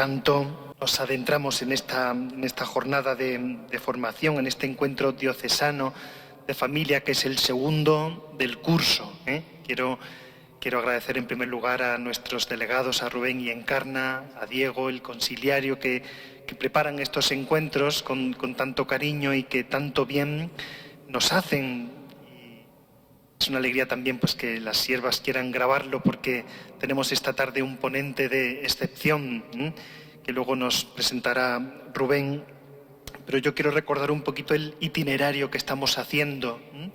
canto nos adentramos en esta jornada de formación, en este encuentro diocesano de familia, que es el segundo del curso. Quiero agradecer en primer lugar a nuestros delegados, a Rubén y Encarna, a Diego, el conciliario, que preparan estos encuentros con tanto cariño y que tanto bien nos hacen. Es una alegría también pues que las siervas quieran grabarlo, porque tenemos esta tarde un ponente de excepción, que luego nos presentará Rubén. Pero yo quiero recordar un poquito el itinerario que estamos haciendo. El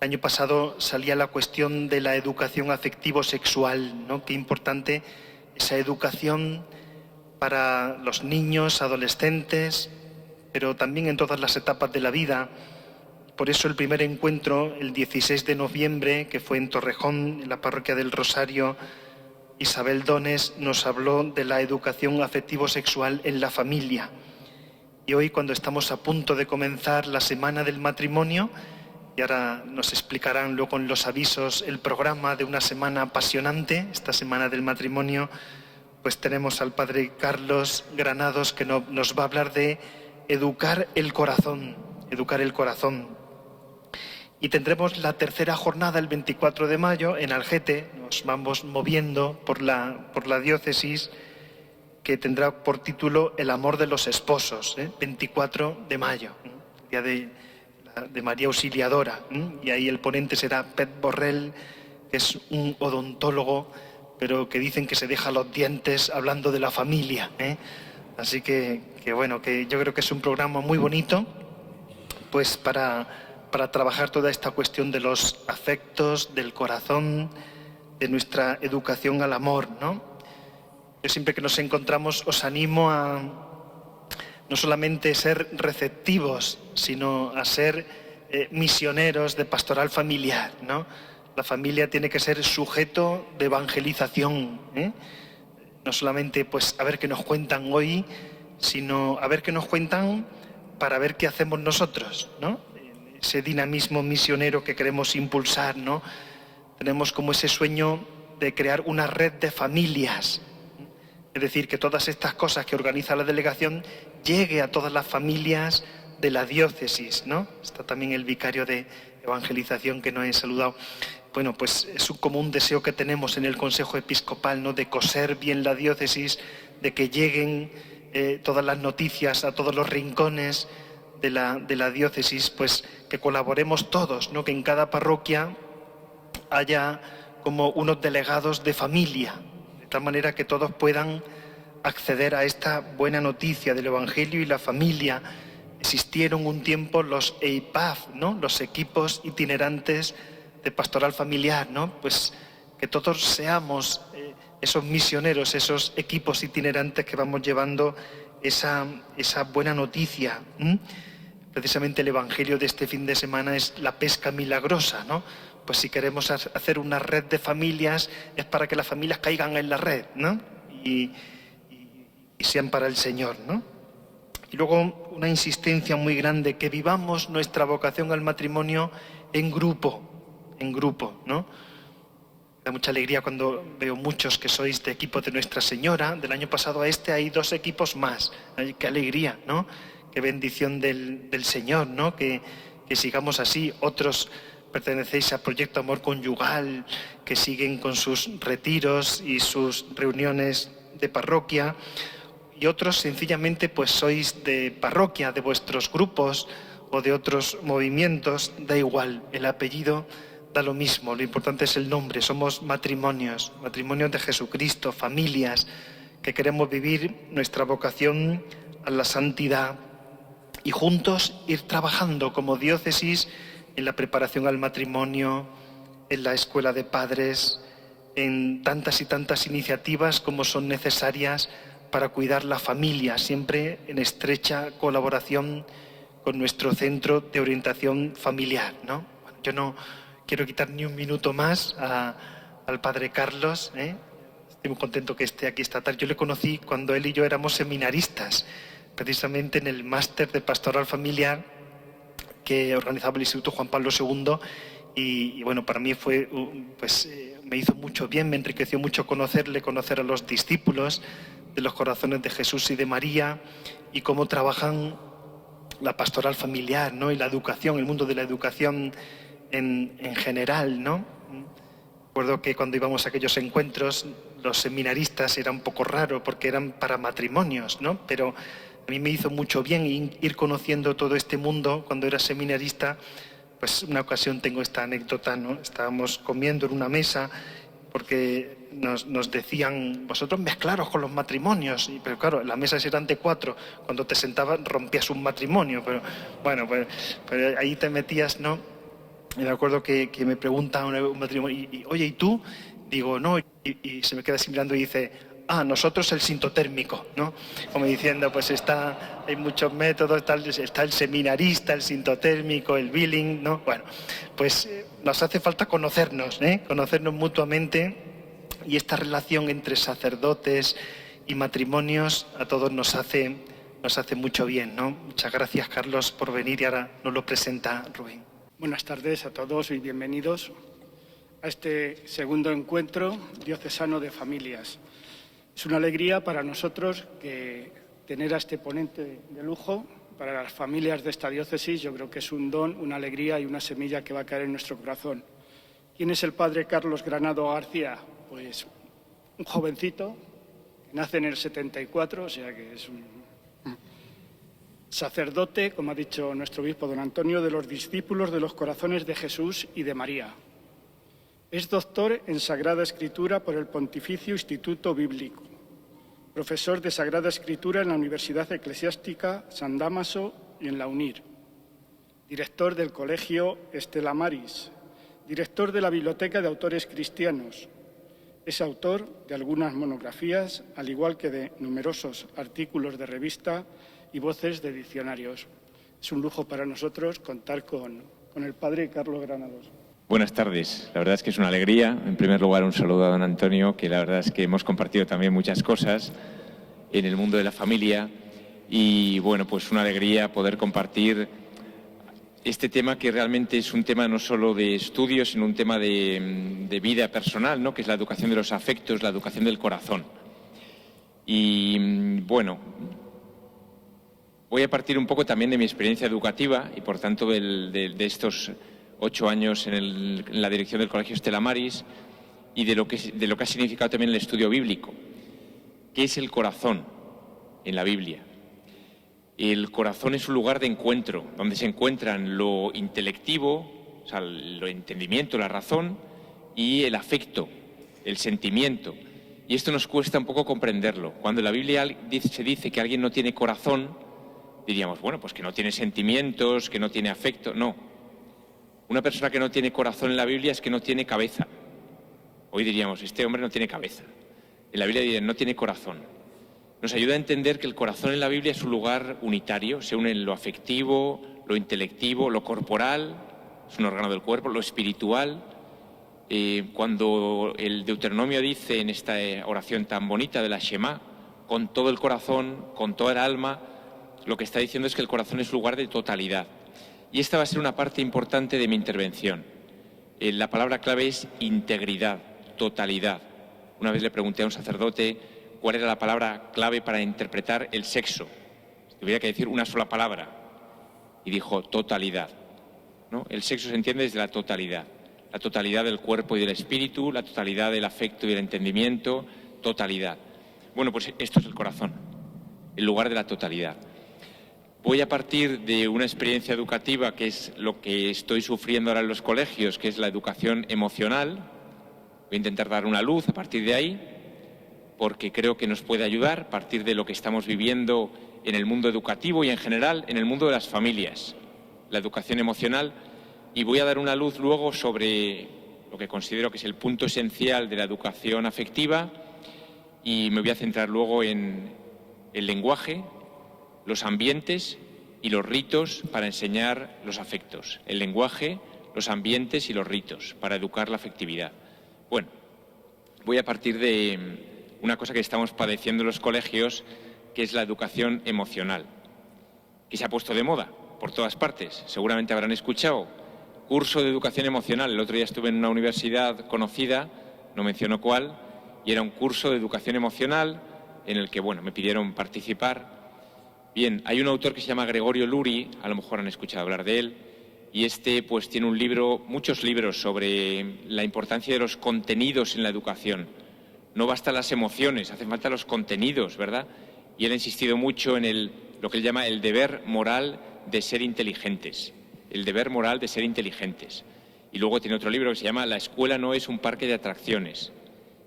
año pasado salía la cuestión de la educación afectivo-sexual, ¿no? Qué importante esa educación para los niños, adolescentes, pero también en todas las etapas de la vida. Por eso el primer encuentro, el 16 de noviembre, que fue en Torrejón, en la parroquia del Rosario, Isabel Dones nos habló de la educación afectivo-sexual en la familia. Y hoy, cuando estamos a punto de comenzar la Semana del Matrimonio, y ahora nos explicarán luego en los avisos el programa de una semana apasionante, esta Semana del Matrimonio, pues tenemos al Padre Carlos Granados, que nos va a hablar de educar el corazón. Y tendremos la tercera jornada el 24 de mayo en Algete. Nos vamos moviendo por la diócesis, que tendrá por título El amor de los esposos, 24 de mayo, día de María Auxiliadora. Y ahí el ponente será Pet Borrell, que es un odontólogo, pero que dicen que se deja los dientes hablando de la familia. Así que bueno, que yo creo que es un programa muy bonito, pues para trabajar toda esta cuestión de los afectos, del corazón, de nuestra educación al amor, ¿no? Yo siempre que nos encontramos os animo a no solamente ser receptivos, sino a ser misioneros de pastoral familiar, ¿no? La familia tiene que ser sujeto de evangelización, no solamente pues a ver qué nos cuentan hoy, sino a ver qué nos cuentan para ver qué hacemos nosotros, ¿no? Ese dinamismo misionero que queremos impulsar, ¿no? Tenemos como ese sueño de crear una red de familias, es decir, que todas estas cosas que organiza la delegación llegue a todas las familias de la diócesis, ¿no? Está también el vicario de evangelización que nos he saludado. Bueno, pues es un común deseo que tenemos en el Consejo Episcopal, ¿no? De coser bien la diócesis, de que lleguen todas las noticias a todos los rincones de la diócesis, pues que colaboremos todos, ¿no? Que en cada parroquia haya como unos delegados de familia, de tal manera que todos puedan acceder a esta buena noticia del Evangelio y la familia. Existieron un tiempo los EIPAF, ¿no? Los equipos itinerantes de pastoral familiar, ¿no? Pues que todos seamos esos misioneros, esos equipos itinerantes que vamos llevando esa buena noticia. Precisamente el Evangelio de este fin de semana es la pesca milagrosa, ¿no? Pues si queremos hacer una red de familias, es para que las familias caigan en la red, ¿no? Y sean para el Señor, ¿no? Y luego una insistencia muy grande, que vivamos nuestra vocación al matrimonio en grupo, ¿no? Me da mucha alegría cuando veo muchos que sois de equipo de Nuestra Señora. Del año pasado a este hay 2 equipos más. Ay, qué alegría, ¿no? Qué bendición del Señor, ¿no? Que sigamos así. Otros pertenecéis a Proyecto Amor Conyugal, que siguen con sus retiros y sus reuniones de parroquia. Y otros sencillamente pues sois de parroquia, de vuestros grupos o de otros movimientos. Da igual, el apellido da lo mismo, lo importante es el nombre. Somos matrimonios de Jesucristo, familias que queremos vivir nuestra vocación a la santidad y juntos ir trabajando como diócesis en la preparación al matrimonio, en la escuela de padres, en tantas y tantas iniciativas como son necesarias para cuidar la familia, siempre en estrecha colaboración con nuestro centro de orientación familiar, ¿no? Bueno, yo no quiero quitar ni un minuto más al Padre Carlos, Estoy muy contento que esté aquí esta tarde. Yo le conocí cuando él y yo éramos seminaristas, precisamente en el máster de pastoral familiar que organizaba el Instituto Juan Pablo II, y bueno, para mí fue, me hizo mucho bien, me enriqueció mucho conocerle, conocer a los discípulos de los corazones de Jesús y de María, y cómo trabajan la pastoral familiar, ¿no? Y la educación, el mundo de la educación en general, ¿no? Recuerdo que cuando íbamos a aquellos encuentros, los seminaristas era un poco raro porque eran para matrimonios, ¿no? Pero a mí me hizo mucho bien ir conociendo todo este mundo cuando era seminarista. Pues una ocasión tengo esta anécdota, ¿no? Estábamos comiendo en una mesa porque nos decían, vosotros mezclaros con los matrimonios, pero claro, las mesas eran de 4, cuando te sentabas rompías un matrimonio, pero bueno, pues ahí te metías, ¿no? Y me acuerdo que me pregunta un matrimonio, oye, ¿y tú? Digo, no, y se me queda así mirando y dice, nosotros el sintotérmico, ¿no? Como diciendo, pues hay muchos métodos, está el seminarista, el sintotérmico, el billing, ¿no? Bueno, pues nos hace falta conocernos, conocernos mutuamente, y esta relación entre sacerdotes y matrimonios a todos nos hace mucho bien, ¿no? Muchas gracias, Carlos, por venir, y ahora nos lo presenta Rubén. Buenas tardes a todos y bienvenidos a este segundo encuentro diocesano de familias. Es una alegría para nosotros que tener a este ponente de lujo para las familias de esta diócesis. Yo creo que es un don, una alegría y una semilla que va a caer en nuestro corazón. ¿Quién es el padre Carlos Granado García? Pues un jovencito que nace en el 74, o sea que es un sacerdote, como ha dicho nuestro obispo don Antonio, de los discípulos de los corazones de Jesús y de María. Es doctor en Sagrada Escritura por el Pontificio Instituto Bíblico, profesor de Sagrada Escritura en la Universidad Eclesiástica San Dámaso y en la UNIR, director del Colegio Estela Maris, director de la Biblioteca de Autores Cristianos. Es autor de algunas monografías, al igual que de numerosos artículos de revista y voces de diccionarios. Es un lujo para nosotros contar con el padre Carlos Granados. Buenas tardes. La verdad es que es una alegría. En primer lugar, un saludo a don Antonio, que la verdad es que hemos compartido también muchas cosas en el mundo de la familia. Y bueno, pues una alegría poder compartir este tema, que realmente es un tema no solo de estudios, sino un tema de vida personal, ¿no? Que es la educación de los afectos, la educación del corazón. Y bueno, voy a partir un poco también de mi experiencia educativa y, por tanto, de estos 8 años en la dirección del Colegio Estela Maris, y de lo que ha significado también el estudio bíblico. ¿Qué es el corazón en la Biblia? El corazón es un lugar de encuentro, donde se encuentran lo intelectivo, o sea, el entendimiento, la razón, y el afecto, el sentimiento. Y esto nos cuesta un poco comprenderlo. Cuando en la Biblia se dice que alguien no tiene corazón, diríamos, bueno, pues que no tiene sentimientos, que no tiene afecto. No. Una persona que no tiene corazón en la Biblia es que no tiene cabeza. Hoy diríamos, este hombre no tiene cabeza. En la Biblia dirían, no tiene corazón. Nos ayuda a entender que el corazón en la Biblia es un lugar unitario, se une en lo afectivo, lo intelectivo, lo corporal, es un órgano del cuerpo, lo espiritual. Cuando el Deuteronomio dice en esta oración tan bonita de la Shema, con todo el corazón, con toda el alma, lo que está diciendo es que el corazón es un lugar de totalidad. Y esta va a ser una parte importante de mi intervención. La palabra clave es integridad, totalidad. Una vez le pregunté a un sacerdote cuál era la palabra clave para interpretar el sexo. Si tuviera que decir una sola palabra. Y dijo, totalidad, ¿no? El sexo se entiende desde la totalidad del cuerpo y del espíritu, la totalidad del afecto y del entendimiento, totalidad. Bueno, pues esto es el corazón, el lugar de la totalidad. Voy a partir de una experiencia educativa que es lo que estoy sufriendo ahora en los colegios, que es la educación emocional. Voy a intentar dar una luz a partir de ahí, porque creo que nos puede ayudar a partir de lo que estamos viviendo en el mundo educativo y en general en el mundo de las familias, la educación emocional. Y voy a dar una luz luego sobre lo que considero que es el punto esencial de la educación afectiva, y me voy a centrar luego en el lenguaje, los ambientes y los ritos para enseñar los afectos. El lenguaje, los ambientes y los ritos para educar la afectividad. Bueno, voy a partir de una cosa que estamos padeciendo en los colegios, que es la educación emocional, que se ha puesto de moda por todas partes. Seguramente habrán escuchado curso de educación emocional. El otro día estuve en una universidad conocida, no menciono cuál, y era un curso de educación emocional en el que, bueno, me pidieron participar. Bien, hay un autor que se llama Gregorio Luri, a lo mejor han escuchado hablar de él, y pues tiene un libro, muchos libros sobre la importancia de los contenidos en la educación. No bastan las emociones, hacen falta los contenidos, ¿verdad? Y él ha insistido mucho en lo que él llama el deber moral de ser inteligentes. El deber moral de ser inteligentes. Y luego tiene otro libro que se llama La escuela no es un parque de atracciones.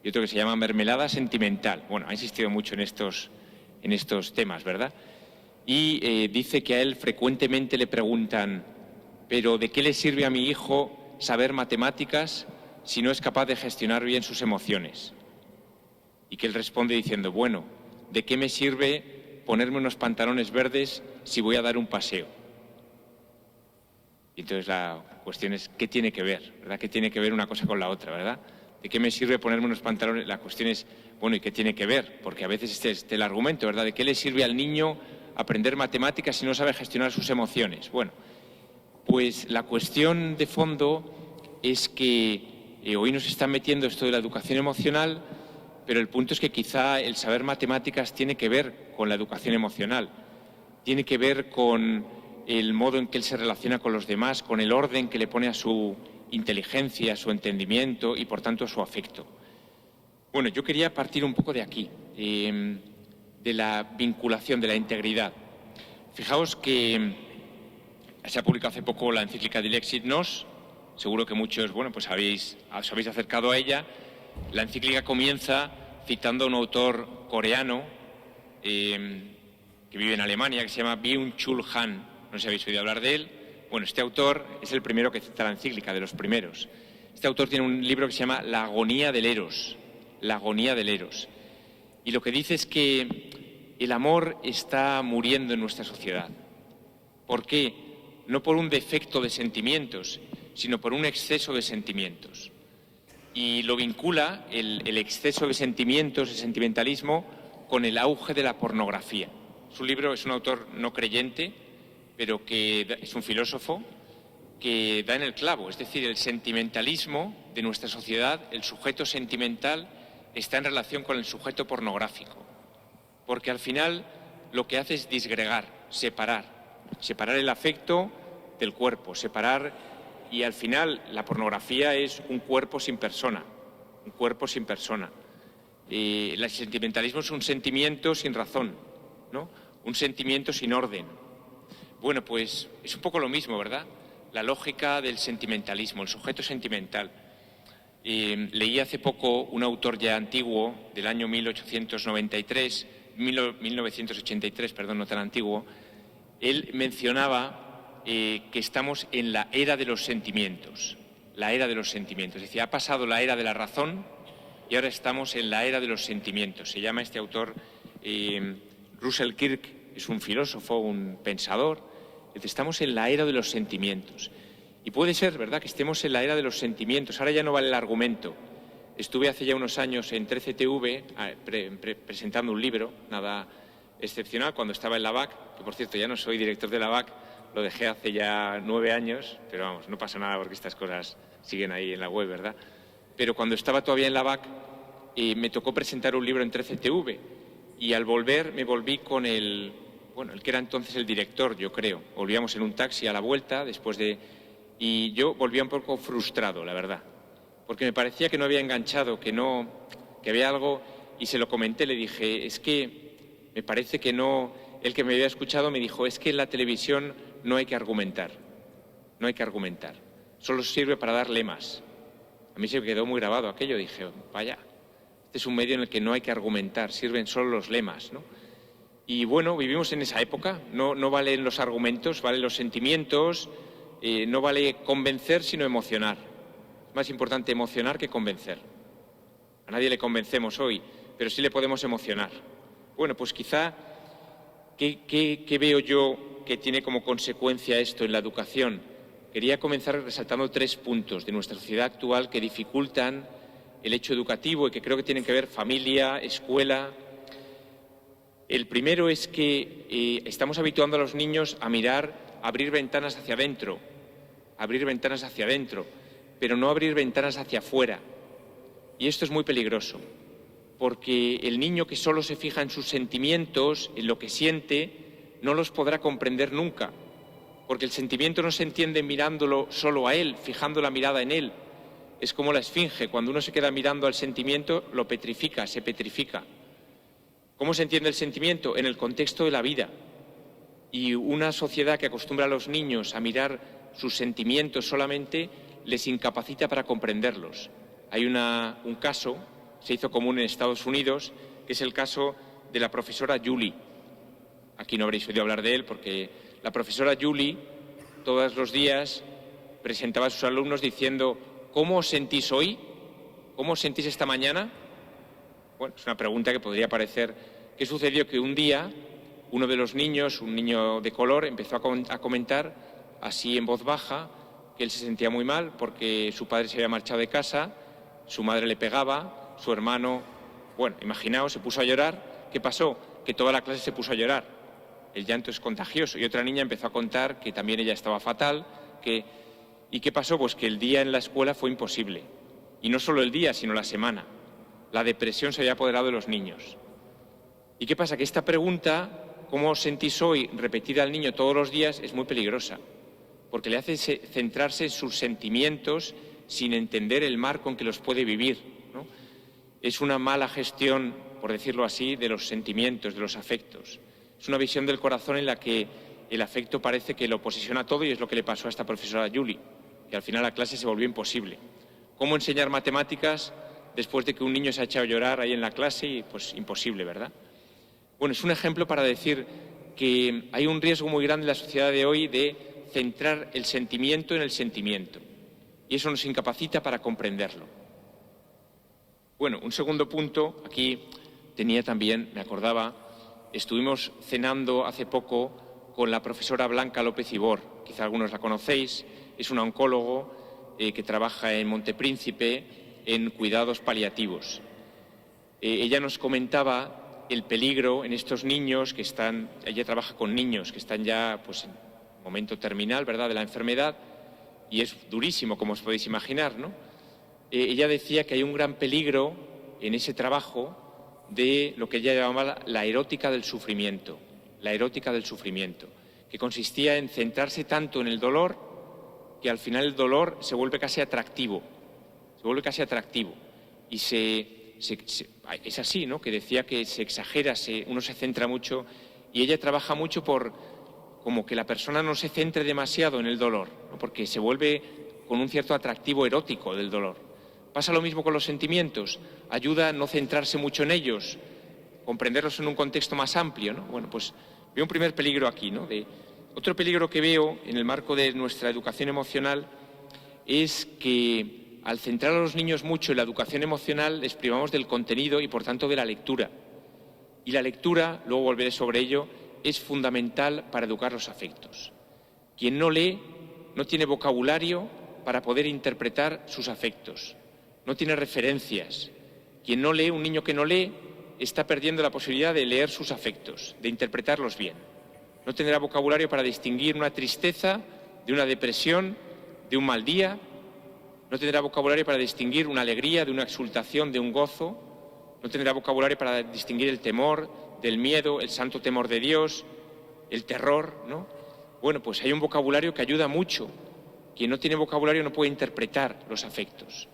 Y otro que se llama Mermelada sentimental. Bueno, ha insistido mucho en estos temas, ¿verdad? Y dice que a él frecuentemente le preguntan, ¿pero de qué le sirve a mi hijo saber matemáticas si no es capaz de gestionar bien sus emociones? Y que él responde diciendo, bueno, ¿de qué me sirve ponerme unos pantalones verdes si voy a dar un paseo? Y entonces la cuestión es, ¿qué tiene que ver? ¿Verdad? ¿Qué tiene que ver una cosa con la otra? ¿Verdad? ¿De qué me sirve ponerme unos pantalones? La cuestión es, bueno, ¿y qué tiene que ver? Porque a veces este es el argumento, ¿verdad? ¿De qué le sirve al niño aprender matemáticas si no sabe gestionar sus emociones? Bueno, pues la cuestión de fondo es que hoy nos están metiendo esto de la educación emocional, pero el punto es que quizá el saber matemáticas tiene que ver con la educación emocional, tiene que ver con el modo en que él se relaciona con los demás, con el orden que le pone a su inteligencia, a su entendimiento y, por tanto, a su afecto. Bueno, yo quería partir un poco de aquí, de la vinculación, de la integridad. Fijaos que se ha publicado hace poco la encíclica Dilexit Nos, seguro que muchos, bueno, pues os habéis acercado a ella. La encíclica comienza citando a un autor coreano que vive en Alemania, que se llama Byung-Chul Han. No sé si habéis oído hablar de él. Bueno, este autor es el primero que cita la encíclica, de los primeros. Este autor tiene un libro que se llama La agonía del Eros. La agonía del Eros. Y lo que dice es que el amor está muriendo en nuestra sociedad. ¿Por qué? No por un defecto de sentimientos, sino por un exceso de sentimientos. Y lo vincula el exceso de sentimientos, el sentimentalismo, con el auge de la pornografía. Su libro es un autor no creyente, pero que es un filósofo que da en el clavo. Es decir, el sentimentalismo de nuestra sociedad, el sujeto sentimental, está en relación con el sujeto pornográfico. Porque al final lo que hace es disgregar, separar el afecto del cuerpo, y al final la pornografía es un cuerpo sin persona, un cuerpo sin persona. El sentimentalismo es un sentimiento sin razón, ¿no? Un sentimiento sin orden. Bueno, pues es un poco lo mismo, ¿verdad? La lógica del sentimentalismo, el sujeto sentimental. Leí hace poco un autor ya antiguo, del año 1983, no tan antiguo. Él mencionaba que estamos en la era de los sentimientos, la era de los sentimientos. Es decir, ha pasado la era de la razón y ahora estamos en la era de los sentimientos. Se llama este autor Russell Kirk, es un filósofo, un pensador. Estamos en la era de los sentimientos. Y puede ser, ¿verdad?, que estemos en la era de los sentimientos. Ahora ya no vale el argumento. Estuve hace ya unos años en 13TV presentando un libro, nada excepcional, cuando estaba en la BAC, que por cierto ya no soy director de la BAC, lo dejé hace ya 9 años, pero vamos, no pasa nada porque estas cosas siguen ahí en la web, ¿verdad? Pero cuando estaba todavía en la BAC me tocó presentar un libro en 13TV y al volver me volví con el que era entonces el director, yo creo. Volvíamos en un taxi a la vuelta y yo volvía un poco frustrado, la verdad, porque me parecía que no había enganchado, que había algo, y se lo comenté, le dije, es que me parece que no. El que me había escuchado me dijo, es que en la televisión no hay que argumentar, solo sirve para dar lemas. A mí se me quedó muy grabado aquello, dije, vaya, este es un medio en el que no hay que argumentar, sirven solo los lemas, ¿no? Y bueno, vivimos en esa época, no valen los argumentos, valen los sentimientos, no vale convencer sino emocionar. Es más importante emocionar que convencer. A nadie le convencemos hoy, pero sí le podemos emocionar. Bueno, pues quizá, ¿qué veo yo que tiene como consecuencia esto en la educación? Quería comenzar resaltando 3 puntos de nuestra sociedad actual que dificultan el hecho educativo y que creo que tienen que ver familia, escuela. El primero es que estamos habituando a los niños a abrir ventanas hacia adentro, pero no abrir ventanas hacia afuera. Y esto es muy peligroso, porque el niño que solo se fija en sus sentimientos, en lo que siente, no los podrá comprender nunca, porque el sentimiento no se entiende mirándolo solo a él, fijando la mirada en él. Es como la esfinge, cuando uno se queda mirando al sentimiento, lo petrifica, se petrifica. ¿Cómo se entiende el sentimiento? En el contexto de la vida. Y una sociedad que acostumbra a los niños a mirar sus sentimientos solamente, les incapacita para comprenderlos. Hay un caso, se hizo común en Estados Unidos, que es el caso de la profesora Julie. Aquí no habréis oído hablar de él porque la profesora Julie todos los días presentaba a sus alumnos diciendo: ¿cómo os sentís hoy? ¿Cómo os sentís esta mañana? Bueno, es una pregunta que podría parecer. ¿Qué sucedió? Que un día uno de los niños, un niño de color, empezó a comentar así en voz baja que él se sentía muy mal porque su padre se había marchado de casa, su madre le pegaba, su hermano, bueno, imaginaos, se puso a llorar. ¿Qué pasó? Que toda la clase se puso a llorar. El llanto es contagioso. Y otra niña empezó a contar que también ella estaba fatal. ¿Y qué pasó? Pues que el día en la escuela fue imposible. Y no solo el día, sino la semana. La depresión se había apoderado de los niños. ¿Y qué pasa? Que esta pregunta, ¿cómo os sentís hoy?, repetida al niño todos los días, es muy peligrosa, porque le hace centrarse en sus sentimientos sin entender el marco en que los puede vivir, ¿no? Es una mala gestión, por decirlo así, de los sentimientos, de los afectos. Es una visión del corazón en la que el afecto parece que lo posesiona todo, y es lo que le pasó a esta profesora Julie, que al final la clase se volvió imposible. ¿Cómo enseñar matemáticas después de que un niño se ha echado a llorar ahí en la clase? Y pues imposible, ¿verdad? Bueno, es un ejemplo para decir que hay un riesgo muy grande en la sociedad de hoy de centrar el sentimiento en el sentimiento, y eso nos incapacita para comprenderlo. Bueno, un segundo punto, aquí tenía también, me acordaba, estuvimos cenando hace poco con la profesora Blanca López Ibor, quizá algunos la conocéis, es una oncólogo que trabaja en Montepríncipe en cuidados paliativos. Ella nos comentaba el peligro en estos niños que están, ella trabaja con niños que están ya pues, en momento terminal, ¿verdad?, de la enfermedad, y es durísimo, como os podéis imaginar, ¿no? Ella decía que hay un gran peligro en ese trabajo de lo que ella llamaba la erótica del sufrimiento, que consistía en centrarse tanto en el dolor que al final el dolor se vuelve casi atractivo, y es así, ¿no?, que decía que se exagera, uno se centra mucho, y ella trabaja mucho por como que la persona no se centre demasiado en el dolor, ¿no?, porque se vuelve con un cierto atractivo erótico del dolor. Pasa lo mismo con los sentimientos, ayuda a no centrarse mucho en ellos, comprenderlos en un contexto más amplio, ¿no? Bueno, pues veo un primer peligro aquí, ¿no? Otro peligro que veo en el marco de nuestra educación emocional es que al centrar a los niños mucho en la educación emocional les privamos del contenido y por tanto de la lectura. Y la lectura, luego volveré sobre ello, es fundamental para educar los afectos. Quien no lee no tiene vocabulario para poder interpretar sus afectos, no tiene referencias. Quien no lee, un niño que no lee, está perdiendo la posibilidad de leer sus afectos, de interpretarlos bien. No tendrá vocabulario para distinguir una tristeza de una depresión, de un mal día. No tendrá vocabulario para distinguir una alegría de una exultación, de un gozo. No tendrá vocabulario para distinguir el temor del miedo, el santo temor de Dios, el terror, ¿no? Bueno, pues hay un vocabulario que ayuda mucho. Quien no tiene vocabulario no puede interpretar los afectos.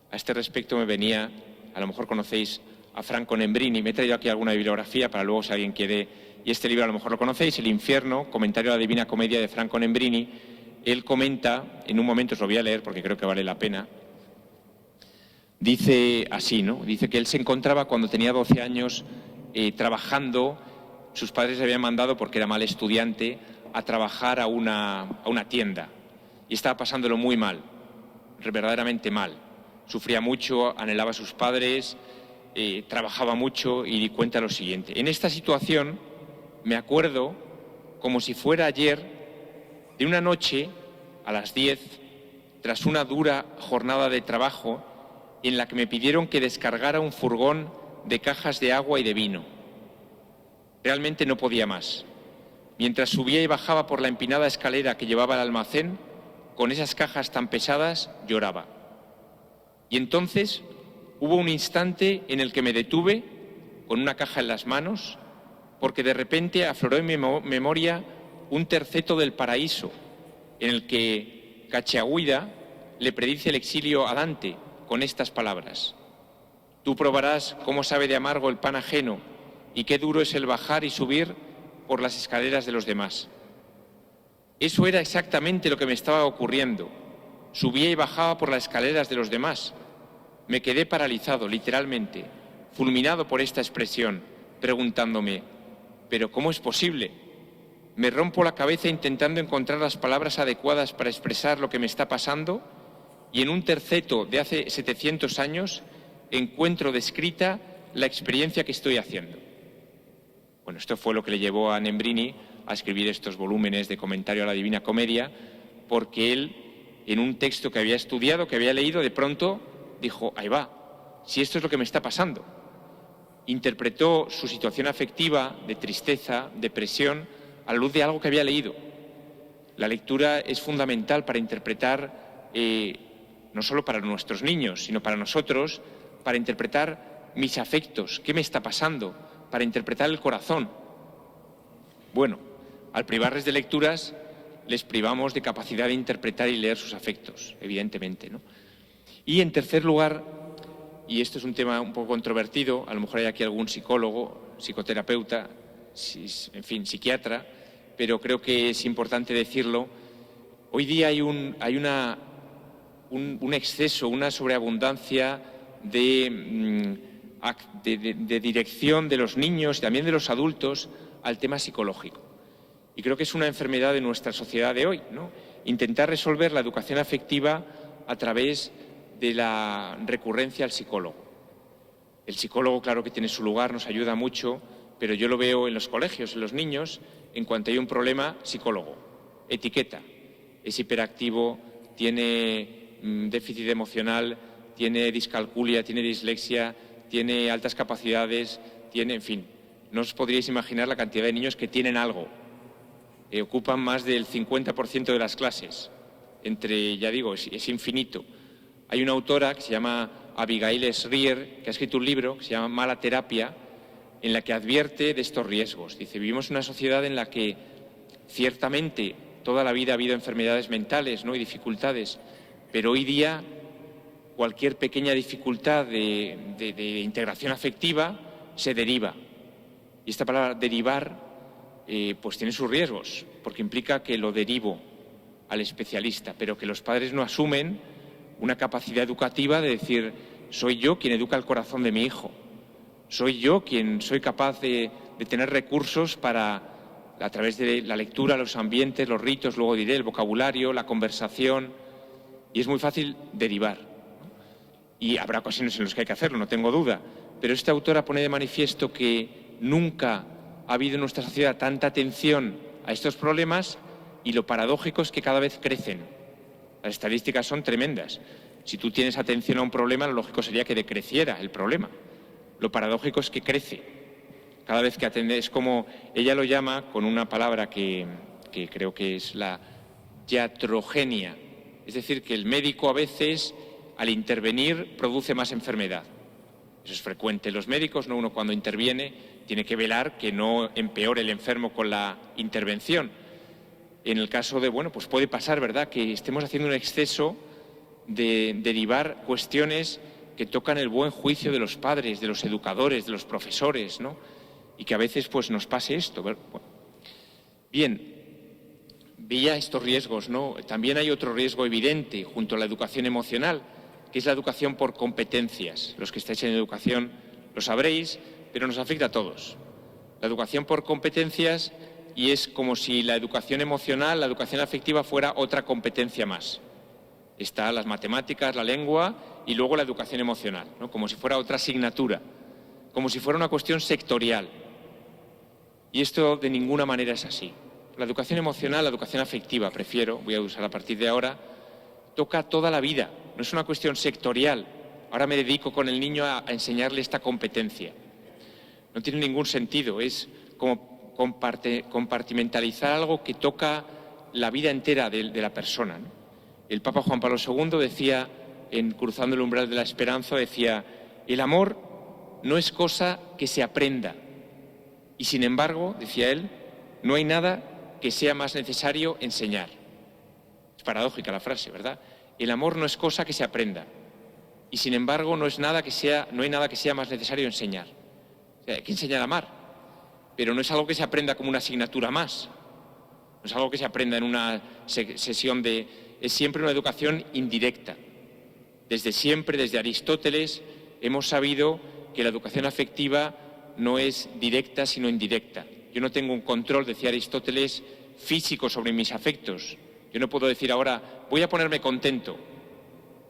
A este respecto me venía, a lo mejor conocéis a Franco Nembrini, me he traído aquí alguna bibliografía para luego si alguien quiere, y este libro a lo mejor lo conocéis, El infierno, comentario a la Divina Comedia de Franco Nembrini. Él comenta, en un momento os lo voy a leer porque creo que vale la pena, dice así, ¿no? Dice que él se encontraba cuando tenía 12 años trabajando, sus padres le habían mandado, porque era mal estudiante, a trabajar a una tienda, y estaba pasándolo muy mal, verdaderamente mal. Sufría mucho, anhelaba a sus padres, trabajaba mucho, y cuenta lo siguiente: en esta situación me acuerdo, como si fuera ayer, de una noche a las 10, tras una dura jornada de trabajo, en la que me pidieron que descargara un furgón de cajas de agua y de vino. Realmente no podía más. Mientras subía y bajaba por la empinada escalera que llevaba al almacén, con esas cajas tan pesadas, lloraba. Y entonces hubo un instante en el que me detuve con una caja en las manos, porque de repente afloró en mi memoria un terceto del paraíso, en el que Cacciaguida le predice el exilio a Dante con estas palabras: tú probarás cómo sabe de amargo el pan ajeno y qué duro es el bajar y subir por las escaleras de los demás. Eso era exactamente lo que me estaba ocurriendo. Subía y bajaba por las escaleras de los demás. Me quedé paralizado, literalmente, fulminado por esta expresión, preguntándome: ¿pero cómo es posible? Me rompo la cabeza intentando encontrar las palabras adecuadas para expresar lo que me está pasando, y en un terceto de hace 700 años encuentro descrita la experiencia que estoy haciendo. Bueno, esto fue lo que le llevó a Nembrini a escribir estos volúmenes de comentario a la Divina Comedia, porque él, en un texto que había estudiado, que había leído, de pronto dijo: ahí va, si esto es lo que me está pasando. Interpretó su situación afectiva de tristeza, depresión, a la luz de algo que había leído. La lectura es fundamental para interpretar, no solo para nuestros niños, sino para nosotros, para interpretar mis afectos, qué me está pasando, para interpretar el corazón. Bueno, al privarles de lecturas, les privamos de capacidad de interpretar y leer sus afectos, evidentemente, ¿no? Y en tercer lugar, y esto es un tema un poco controvertido, a lo mejor hay aquí algún psicólogo, psicoterapeuta, en fin, psiquiatra, pero creo que es importante decirlo. Hoy día hay un exceso, una sobreabundancia de dirección de los niños y también de los adultos al tema psicológico. Y creo que es una enfermedad de nuestra sociedad de hoy, ¿no? Intentar resolver la educación afectiva a través de la recurrencia al psicólogo. El psicólogo, claro que tiene su lugar, nos ayuda mucho, pero yo lo veo en los colegios, en los niños, en cuanto hay un problema, psicólogo, etiqueta, es hiperactivo, tiene déficit emocional, tiene discalculia, tiene dislexia, tiene altas capacidades, tiene, en fin, no os podríais imaginar la cantidad de niños que tienen algo. Ocupan más del 50% de las clases. Ya digo, es infinito. Hay una autora que se llama Abigail Shrier, que ha escrito un libro que se llama Mala Terapia, en la que advierte de estos riesgos. Dice: vivimos en una sociedad en la que ciertamente toda la vida ha habido enfermedades mentales, ¿no?, y dificultades, pero hoy día cualquier pequeña dificultad de integración afectiva se deriva. Y esta palabra derivar pues tiene sus riesgos, porque implica que lo derivo al especialista, pero que los padres no asumen una capacidad educativa de decir: soy yo quien educa el corazón de mi hijo, soy yo quien soy capaz de tener recursos para, a través de la lectura, los ambientes, los ritos, luego diré, el vocabulario, la conversación, y es muy fácil derivar. Y habrá ocasiones en las que hay que hacerlo, no tengo duda, pero esta autora pone de manifiesto que nunca ha habido en nuestra sociedad tanta atención a estos problemas, y lo paradójico es que cada vez crecen. Las estadísticas son tremendas. Si tú tienes atención a un problema, lo lógico sería que decreciera el problema. Lo paradójico es que crece. Cada vez que atiendes, es como ella lo llama con una palabra que creo que es la iatrogenia. Es decir, que el médico a veces, al intervenir, produce más enfermedad. Eso es frecuente en los médicos, ¿no? Uno cuando interviene tiene que velar que no empeore el enfermo con la intervención. En el caso de, bueno, pues puede pasar, ¿verdad?, que estemos haciendo un exceso de derivar cuestiones que tocan el buen juicio de los padres, de los educadores, de los profesores, ¿no? Y que a veces pues nos pase esto. Bueno, bien, veía estos riesgos, ¿no? También hay otro riesgo evidente junto a la educación emocional, que es la educación por competencias. Los que estáis en educación lo sabréis, pero nos afecta a todos. La educación por competencias, y es como si la educación emocional, la educación afectiva fuera otra competencia más. Está las matemáticas, la lengua y luego la educación emocional, ¿no? Como si fuera otra asignatura, como si fuera una cuestión sectorial. Y esto de ninguna manera es así. La educación emocional, la educación afectiva, voy a usar a partir de ahora, toca toda la vida, no es una cuestión sectorial. Ahora me dedico con el niño a enseñarle esta competencia. No tiene ningún sentido, es como compartimentalizar algo que toca la vida entera de la persona, ¿no? El Papa Juan Pablo II decía, en Cruzando el umbral de la esperanza, decía: el amor no es cosa que se aprenda. Y sin embargo, decía él, no hay nada que sea más necesario enseñar. Es paradójica la frase, ¿verdad? El amor no es cosa que se aprenda. Y sin embargo, no hay nada que sea más necesario enseñar. O sea, hay que enseñar a amar, pero no es algo que se aprenda como una asignatura más. No es algo que se aprenda en una sesión de... Es siempre una educación indirecta. Desde siempre, desde Aristóteles, hemos sabido que la educación afectiva no es directa, sino indirecta. Yo no tengo un control, decía Aristóteles, físico sobre mis afectos. Yo no puedo decir ahora, voy a ponerme contento.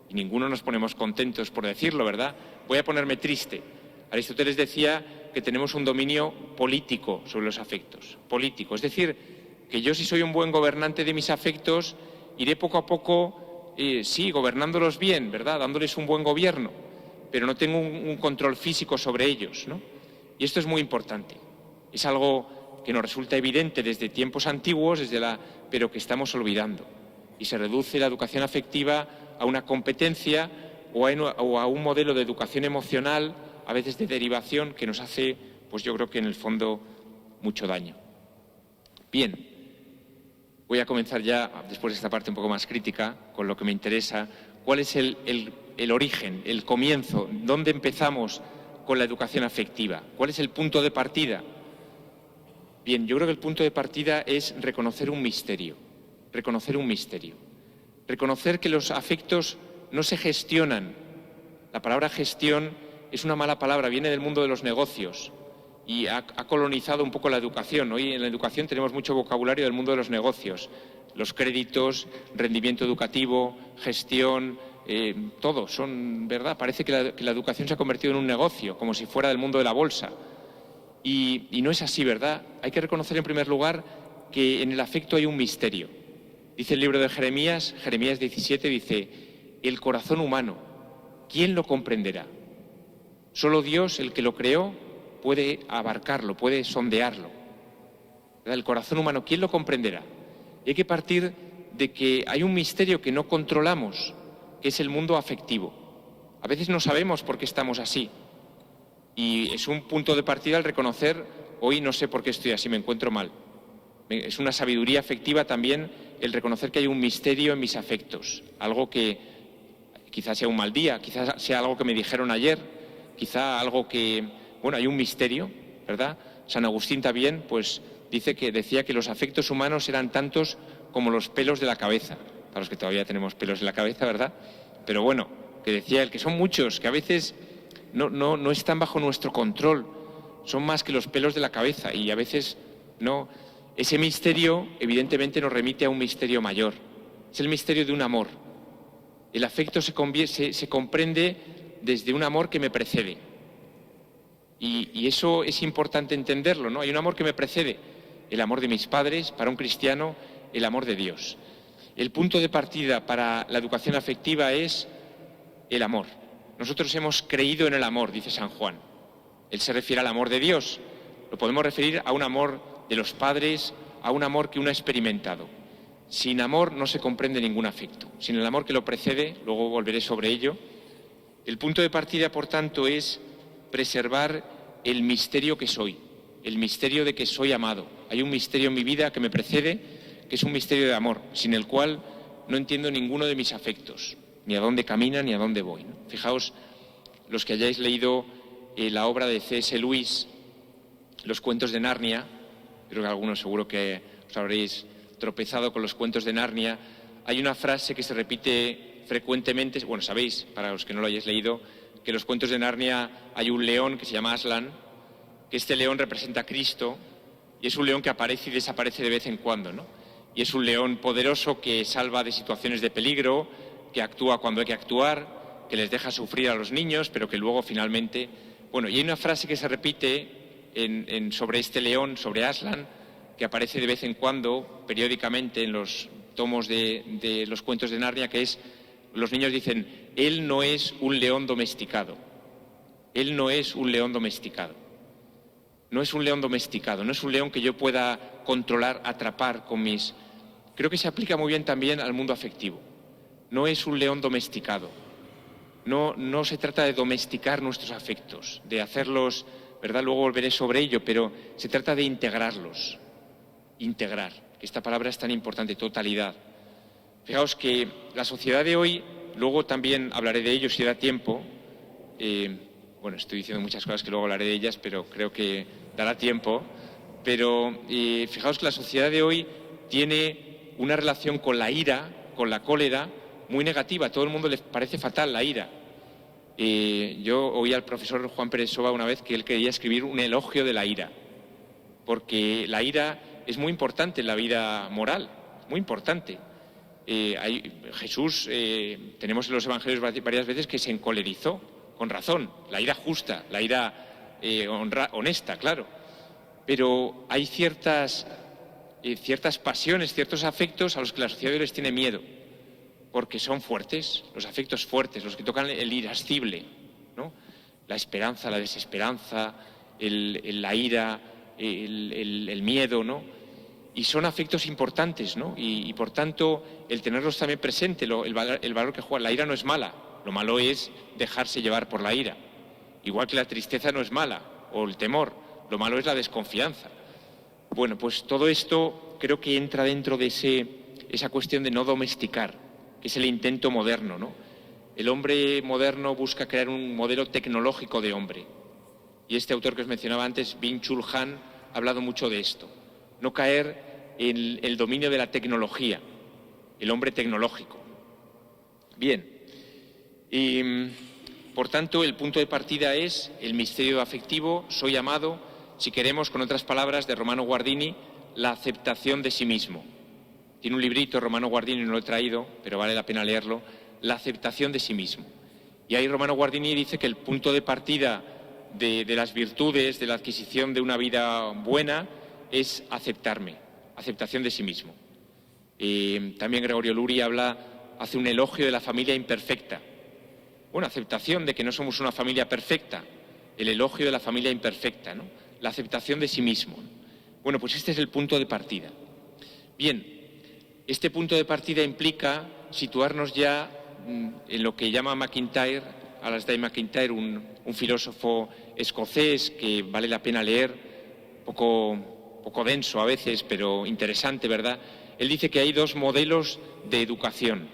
Y ninguno nos ponemos contentos por decirlo, ¿verdad? Voy a ponerme triste. Aristóteles decía que tenemos un dominio político sobre los afectos. Político. Es decir, que yo, si soy un buen gobernante de mis afectos, iré poco a poco, sí, gobernándolos bien, ¿verdad? Dándoles un buen gobierno, pero no tengo un control físico sobre ellos, ¿no? Y esto es muy importante. Es algo que nos resulta evidente desde tiempos antiguos, pero que estamos olvidando. Y se reduce la educación afectiva a una competencia o a un modelo de educación emocional, a veces de derivación, que nos hace, pues yo creo que en el fondo, mucho daño. Bien, voy a comenzar ya, después de esta parte un poco más crítica, con lo que me interesa. ¿Cuál es el origen, el comienzo? ¿Dónde empezamos con la educación afectiva? ¿Cuál es el punto de partida? Bien, yo creo que el punto de partida es reconocer un misterio. Reconocer un misterio. Reconocer que los afectos no se gestionan. La palabra gestión es una mala palabra, viene del mundo de los negocios y ha colonizado un poco la educación. Hoy en la educación tenemos mucho vocabulario del mundo de los negocios. Los créditos, rendimiento educativo, gestión, todo son, ¿verdad? Parece que la educación se ha convertido en un negocio, como si fuera del mundo de la bolsa. Y no es así, ¿verdad? Hay que reconocer en primer lugar que en el afecto hay un misterio. Dice el libro de Jeremías 17, dice, el corazón humano, ¿quién lo comprenderá? Solo Dios, el que lo creó, puede abarcarlo, puede sondearlo. ¿Verdad? El corazón humano, ¿quién lo comprenderá? Y hay que partir de que hay un misterio que no controlamos, que es el mundo afectivo. A veces no sabemos por qué estamos así. Y es un punto de partida el reconocer, hoy no sé por qué estoy así, me encuentro mal. Es una sabiduría afectiva también el reconocer que hay un misterio en mis afectos, algo que quizás sea un mal día, quizás sea algo que me dijeron ayer, quizá algo que, bueno, hay un misterio, ¿verdad? San Agustín también, pues decía que los afectos humanos eran tantos como los pelos de la cabeza, para los que todavía tenemos pelos en la cabeza, ¿verdad? Pero bueno, que decía él que son muchos, que a veces no están bajo nuestro control, son más que los pelos de la cabeza y a veces no. Ese misterio evidentemente nos remite a un misterio mayor, es el misterio de un amor. El afecto se comprende desde un amor que me precede y eso es importante entenderlo, ¿no? Hay un amor que me precede, el amor de mis padres, para un cristiano, el amor de Dios. El punto de partida para la educación afectiva es el amor. Nosotros hemos creído en el amor, dice San Juan. Él se refiere al amor de Dios. Lo podemos referir a un amor de los padres, a un amor que uno ha experimentado. Sin amor no se comprende ningún afecto. Sin el amor que lo precede, luego volveré sobre ello. El punto de partida, por tanto, es preservar el misterio que soy, el misterio de que soy amado. Hay un misterio en mi vida que me precede, que es un misterio de amor, sin el cual no entiendo ninguno de mis afectos, ni a dónde camina ni a dónde voy, ¿no? Fijaos, los que hayáis leído la obra de C.S. Lewis, Los cuentos de Narnia, creo que algunos seguro que os habréis tropezado con los cuentos de Narnia, hay una frase que se repite frecuentemente, bueno, sabéis, para los que no lo hayáis leído, que en los cuentos de Narnia hay un león que se llama Aslan, que este león representa a Cristo, y es un león que aparece y desaparece de vez en cuando, ¿no? Y es un león poderoso que salva de situaciones de peligro, que actúa cuando hay que actuar, que les deja sufrir a los niños, pero que luego finalmente... Bueno, y hay una frase que se repite sobre este león, sobre Aslan, que aparece de vez en cuando, periódicamente, en los tomos de los cuentos de Narnia, que es, los niños dicen, él no es un león domesticado. Él no es un león domesticado. No es un león domesticado, no es un león que yo pueda controlar, atrapar con mis... Creo que se aplica muy bien también al mundo afectivo. No es un león domesticado. No se trata de domesticar nuestros afectos, de hacerlos, ¿verdad? Luego volveré sobre ello, pero se trata de integrarlos. Integrar, que esta palabra es tan importante, totalidad. Fijaos que la sociedad de hoy, luego también hablaré de ello si da tiempo. Bueno, estoy diciendo muchas cosas que luego hablaré de ellas, pero creo que dará tiempo. Pero fijaos que la sociedad de hoy tiene una relación con la ira, con la cólera, muy negativa. A todo el mundo le parece fatal la ira. Yo oí al profesor Juan Pérez Soba una vez que él quería escribir un elogio de la ira, porque la ira es muy importante en la vida moral, muy importante. Jesús, tenemos en los evangelios varias veces que se encolerizó, con razón, la ira justa, la ira honesta, claro. Pero hay ciertas pasiones, ciertos afectos a los que la sociedad les tiene miedo, porque son fuertes, los afectos fuertes, los que tocan el irascible, ¿no? La esperanza, la desesperanza, la ira, el miedo, ¿no? Y son afectos importantes, ¿no? Y por tanto, el tenerlos también presente, el valor que juega. La ira no es mala, lo malo es dejarse llevar por la ira. Igual que la tristeza no es mala, o el temor, lo malo es la desconfianza. Bueno, pues todo esto creo que entra dentro de esa cuestión de no domesticar, que es el intento moderno, ¿no? El hombre moderno busca crear un modelo tecnológico de hombre. Y este autor que os mencionaba antes, Byung-Chul Han, ha hablado mucho de esto. No caer en el dominio de la tecnología, el hombre tecnológico. Bien, y por tanto el punto de partida es el misterio afectivo, soy amado, si queremos, con otras palabras, de Romano Guardini, la aceptación de sí mismo. Tiene un librito, Romano Guardini, no lo he traído, pero vale la pena leerlo, la aceptación de sí mismo. Y ahí Romano Guardini dice que el punto de partida de las virtudes, de la adquisición de una vida buena, es aceptarme, aceptación de sí mismo. También Gregorio Luri hace un elogio de la familia imperfecta. Bueno, aceptación de que no somos una familia perfecta, el elogio de la familia imperfecta, ¿no? La aceptación de sí mismo. Bueno, pues este es el punto de partida. Bien, este punto de partida implica situarnos ya en lo que llama MacIntyre, Alasdair MacIntyre, un filósofo escocés que vale la pena leer, poco denso a veces, pero interesante, ¿verdad? Él dice que hay dos modelos de educación,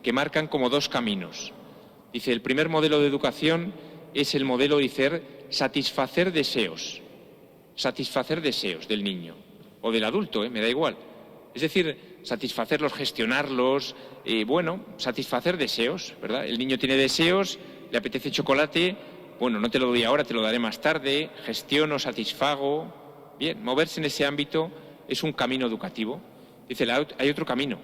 que marcan como dos caminos. Dice, el primer modelo de educación es el modelo, dice, satisfacer deseos del niño o del adulto, me da igual. Es decir, satisfacerlos, gestionarlos, satisfacer deseos, ¿verdad? El niño tiene deseos, le apetece chocolate, bueno, no te lo doy ahora, te lo daré más tarde, gestiono, satisfago. Bien, moverse en ese ámbito es un camino educativo. Dice, hay otro camino,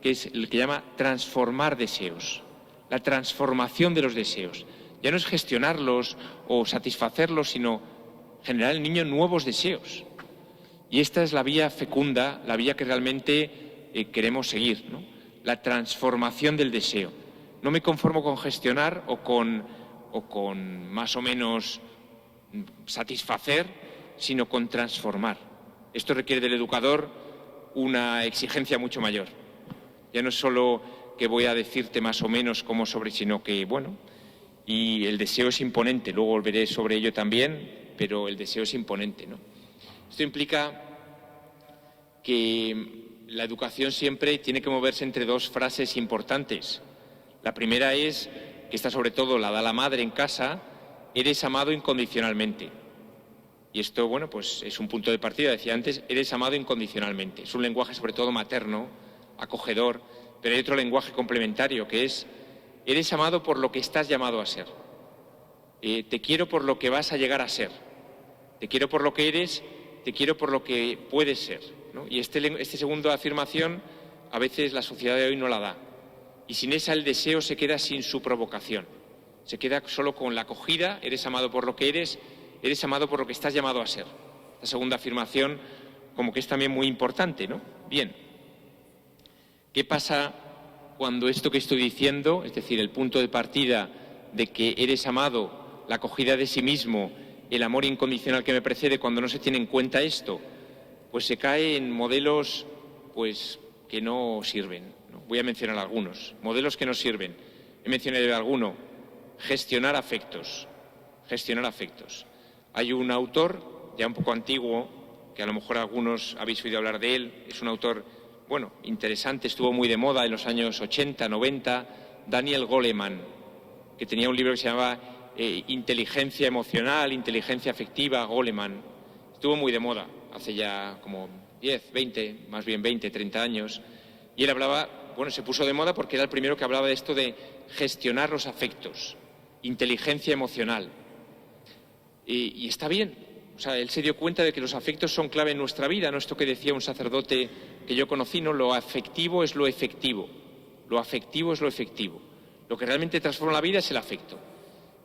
que es el que llama transformar deseos, la transformación de los deseos. Ya no es gestionarlos o satisfacerlos, sino generar en el niño nuevos deseos. Y esta es la vía fecunda, la vía que realmente queremos seguir, ¿no? La transformación del deseo. No me conformo con gestionar o con más o menos satisfacer, sino con transformar. Esto requiere del educador una exigencia mucho mayor. Ya no es solo que voy a decirte más o menos cómo sino que, y el deseo es imponente, luego volveré sobre ello también, pero el deseo es imponente, ¿no? Esto implica que la educación siempre tiene que moverse entre dos frases importantes. La primera es, que esta sobre todo la da la madre en casa, eres amado incondicionalmente. Y esto, pues es un punto de partida, decía antes, eres amado incondicionalmente. Es un lenguaje sobre todo materno, acogedor, pero hay otro lenguaje complementario que es, eres amado por lo que estás llamado a ser. Te quiero por lo que vas a llegar a ser. Te quiero por lo que eres, te quiero por lo que puedes ser, ¿no? Y esta segunda afirmación a veces la sociedad de hoy no la da. Y sin esa el deseo se queda sin su provocación. Se queda solo con la acogida, eres amado por lo que eres amado por lo que estás llamado a ser. La segunda afirmación como que es también muy importante, ¿no? Bien. ¿Qué pasa cuando esto que estoy diciendo, es decir, el punto de partida de que eres amado, la acogida de sí mismo, el amor incondicional que me precede, cuando no se tiene en cuenta esto, pues se cae en modelos que no sirven, ¿no? Voy a mencionar algunos. Modelos que no sirven. He mencionado alguno. Gestionar afectos. Gestionar afectos. Hay un autor, ya un poco antiguo, que a lo mejor algunos habéis oído hablar de él. Es un autor, bueno, interesante, estuvo muy de moda en los años 80, 90, Daniel Goleman, que tenía un libro que se llamaba Inteligencia emocional, inteligencia afectiva, Goleman. Estuvo muy de moda hace ya como 10, 20, más bien 20, 30 años. Y él hablaba, bueno, se puso de moda porque era el primero que hablaba de esto de gestionar los afectos, inteligencia emocional. Y está bien. O sea, él se dio cuenta de que los afectos son clave en nuestra vida, no esto que decía un sacerdote que yo conocí, no, lo afectivo es lo efectivo. Lo afectivo es lo efectivo. Lo que realmente transforma la vida es el afecto.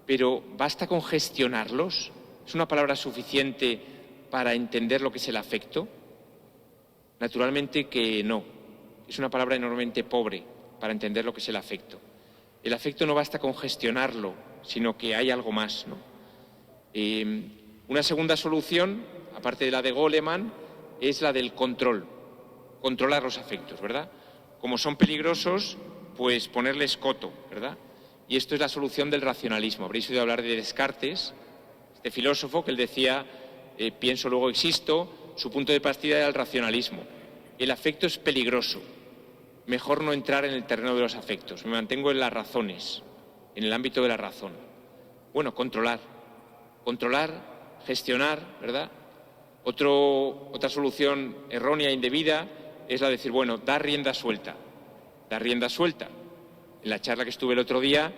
Pero ¿basta con gestionarlos? ¿Es una palabra suficiente para entender lo que es el afecto? Naturalmente que no. Es una palabra enormemente pobre para entender lo que es el afecto. El afecto no basta con gestionarlo, sino que hay algo más, ¿no? Una segunda solución, aparte de la de Goleman, es la del control. Controlar los afectos, ¿verdad? Como son peligrosos, pues ponerles coto, ¿verdad? Y esto es la solución del racionalismo. Habréis oído hablar de Descartes, este filósofo que él decía, pienso, luego existo, su punto de partida era el racionalismo. El afecto es peligroso. Mejor no entrar en el terreno de los afectos. Me mantengo en las razones, en el ámbito de la razón. Bueno, controlar, gestionar, ¿verdad? Otra solución errónea e indebida es la de decir, bueno, dar rienda suelta. Dar rienda suelta. En la charla que estuve el otro día,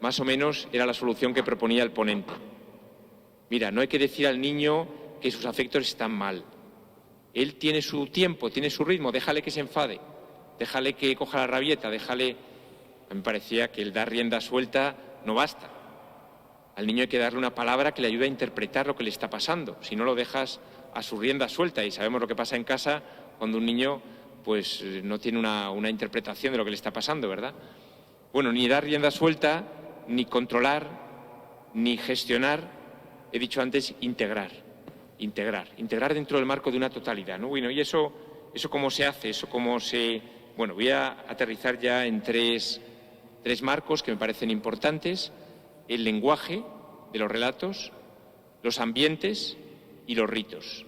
más o menos era la solución que proponía el ponente. Mira, no hay que decir al niño que sus afectos están mal. Él tiene su tiempo, tiene su ritmo, déjale que se enfade, déjale que coja la rabieta, déjale... A mí me parecía que el dar rienda suelta no basta. Al niño hay que darle una palabra que le ayude a interpretar lo que le está pasando. Si no, lo dejas a su rienda suelta, y sabemos lo que pasa en casa cuando un niño pues no tiene una interpretación de lo que le está pasando, ¿verdad? Bueno, ni dar rienda suelta, ni controlar, ni gestionar, he dicho antes, integrar dentro del marco de una totalidad, ¿no? Bueno, y eso cómo se hace, eso cómo se... Bueno, voy a aterrizar ya en tres marcos que me parecen importantes: el lenguaje de los relatos, los ambientes y los ritos.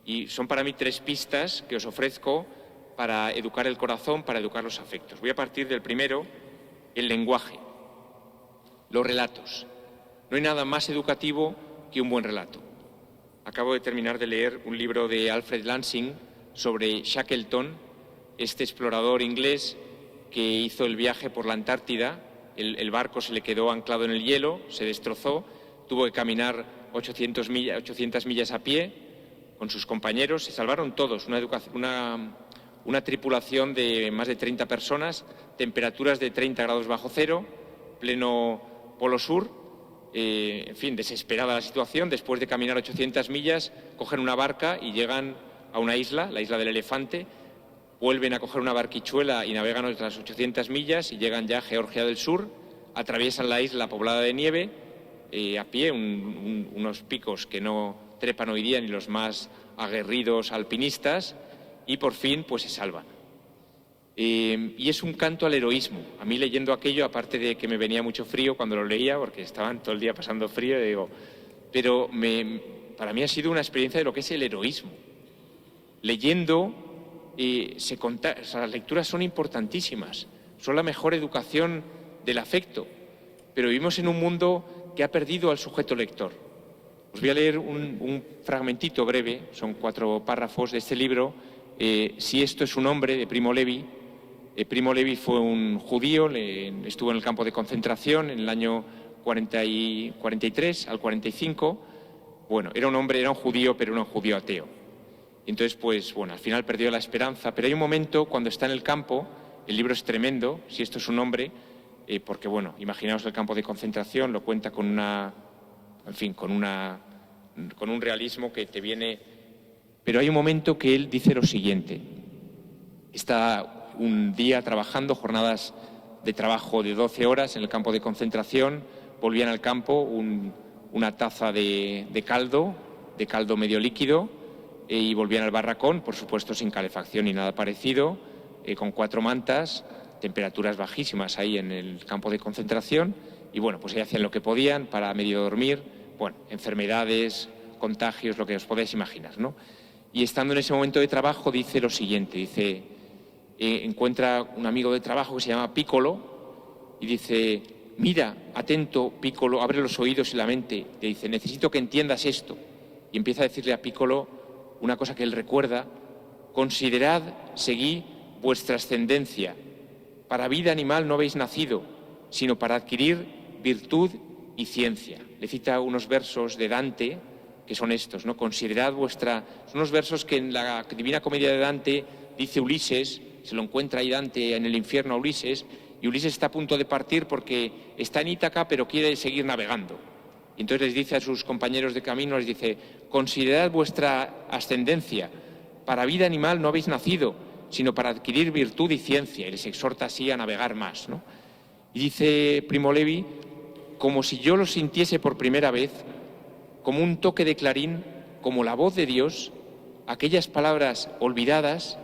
Y son para mí tres pistas que os ofrezco para educar el corazón, para educar los afectos. Voy a partir del primero, el lenguaje, los relatos. No hay nada más educativo que un buen relato. Acabo de terminar de leer un libro de Alfred Lansing sobre Shackleton, este explorador inglés que hizo el viaje por la Antártida. El barco se le quedó anclado en el hielo, se destrozó, tuvo que caminar 800 millas a pie con sus compañeros, se salvaron todos, una tripulación de más de 30 personas, temperaturas de 30 grados bajo cero, pleno polo sur, en fin, desesperada la situación. Después de caminar 800 millas, cogen una barca y llegan a una isla, la isla del Elefante, vuelven a coger una barquichuela y navegan otras 800 millas y llegan ya a Georgia del Sur, atraviesan la isla poblada de nieve, a pie, unos picos que no trepan hoy día ni los más aguerridos alpinistas, y por fin pues se salvan. Y es un canto al heroísmo. A mí, leyendo aquello, aparte de que me venía mucho frío cuando lo leía, porque estaban todo el día pasando frío, digo, pero para mí ha sido una experiencia de lo que es el heroísmo. Leyendo, las lecturas son importantísimas, son la mejor educación del afecto, pero vivimos en un mundo que ha perdido al sujeto lector. Os voy a leer un fragmentito breve, son 4 párrafos de este libro, Si esto es un hombre, de Primo Levi. Primo Levi fue un judío, estuvo en el campo de concentración en el año 43 al 45. Bueno, era un judío, pero era un judío ateo. Entonces, pues bueno, al final perdió la esperanza, pero hay un momento cuando está en el campo, el libro es tremendo, Si esto es un hombre, porque bueno, imaginaos el campo de concentración, lo cuenta con un realismo que te viene. Pero hay un momento que él dice lo siguiente: está un día trabajando, jornadas de trabajo de 12 horas en el campo de concentración, volvían al campo una taza de caldo medio líquido, y volvían al barracón, por supuesto sin calefacción ni nada parecido, con 4 mantas, temperaturas bajísimas ahí en el campo de concentración, y bueno, pues ahí hacían lo que podían para medio dormir, bueno, enfermedades, contagios, lo que os podáis imaginar, ¿no? Y estando en ese momento de trabajo dice lo siguiente, dice, encuentra un amigo de trabajo que se llama Piccolo y dice, mira, atento, Piccolo, abre los oídos y la mente, le dice, necesito que entiendas esto. Y empieza a decirle a Piccolo una cosa que él recuerda, considerad, seguid vuestra ascendencia, para vida animal no habéis nacido, sino para adquirir virtud y ciencia. Le cita unos versos de Dante, que son estos, ¿no? Considerad vuestra... Son unos versos que en la Divina Comedia de Dante dice Ulises, se lo encuentra ahí Dante en el infierno a Ulises, y Ulises está a punto de partir porque está en Ítaca, pero quiere seguir navegando. Y entonces les dice a sus compañeros de camino, les dice, considerad vuestra ascendencia, para vida animal no habéis nacido, sino para adquirir virtud y ciencia, y les exhorta así a navegar más, ¿no? Y dice Primo Levi, como si yo lo sintiese por primera vez, como un toque de clarín, como la voz de Dios, aquellas palabras olvidadas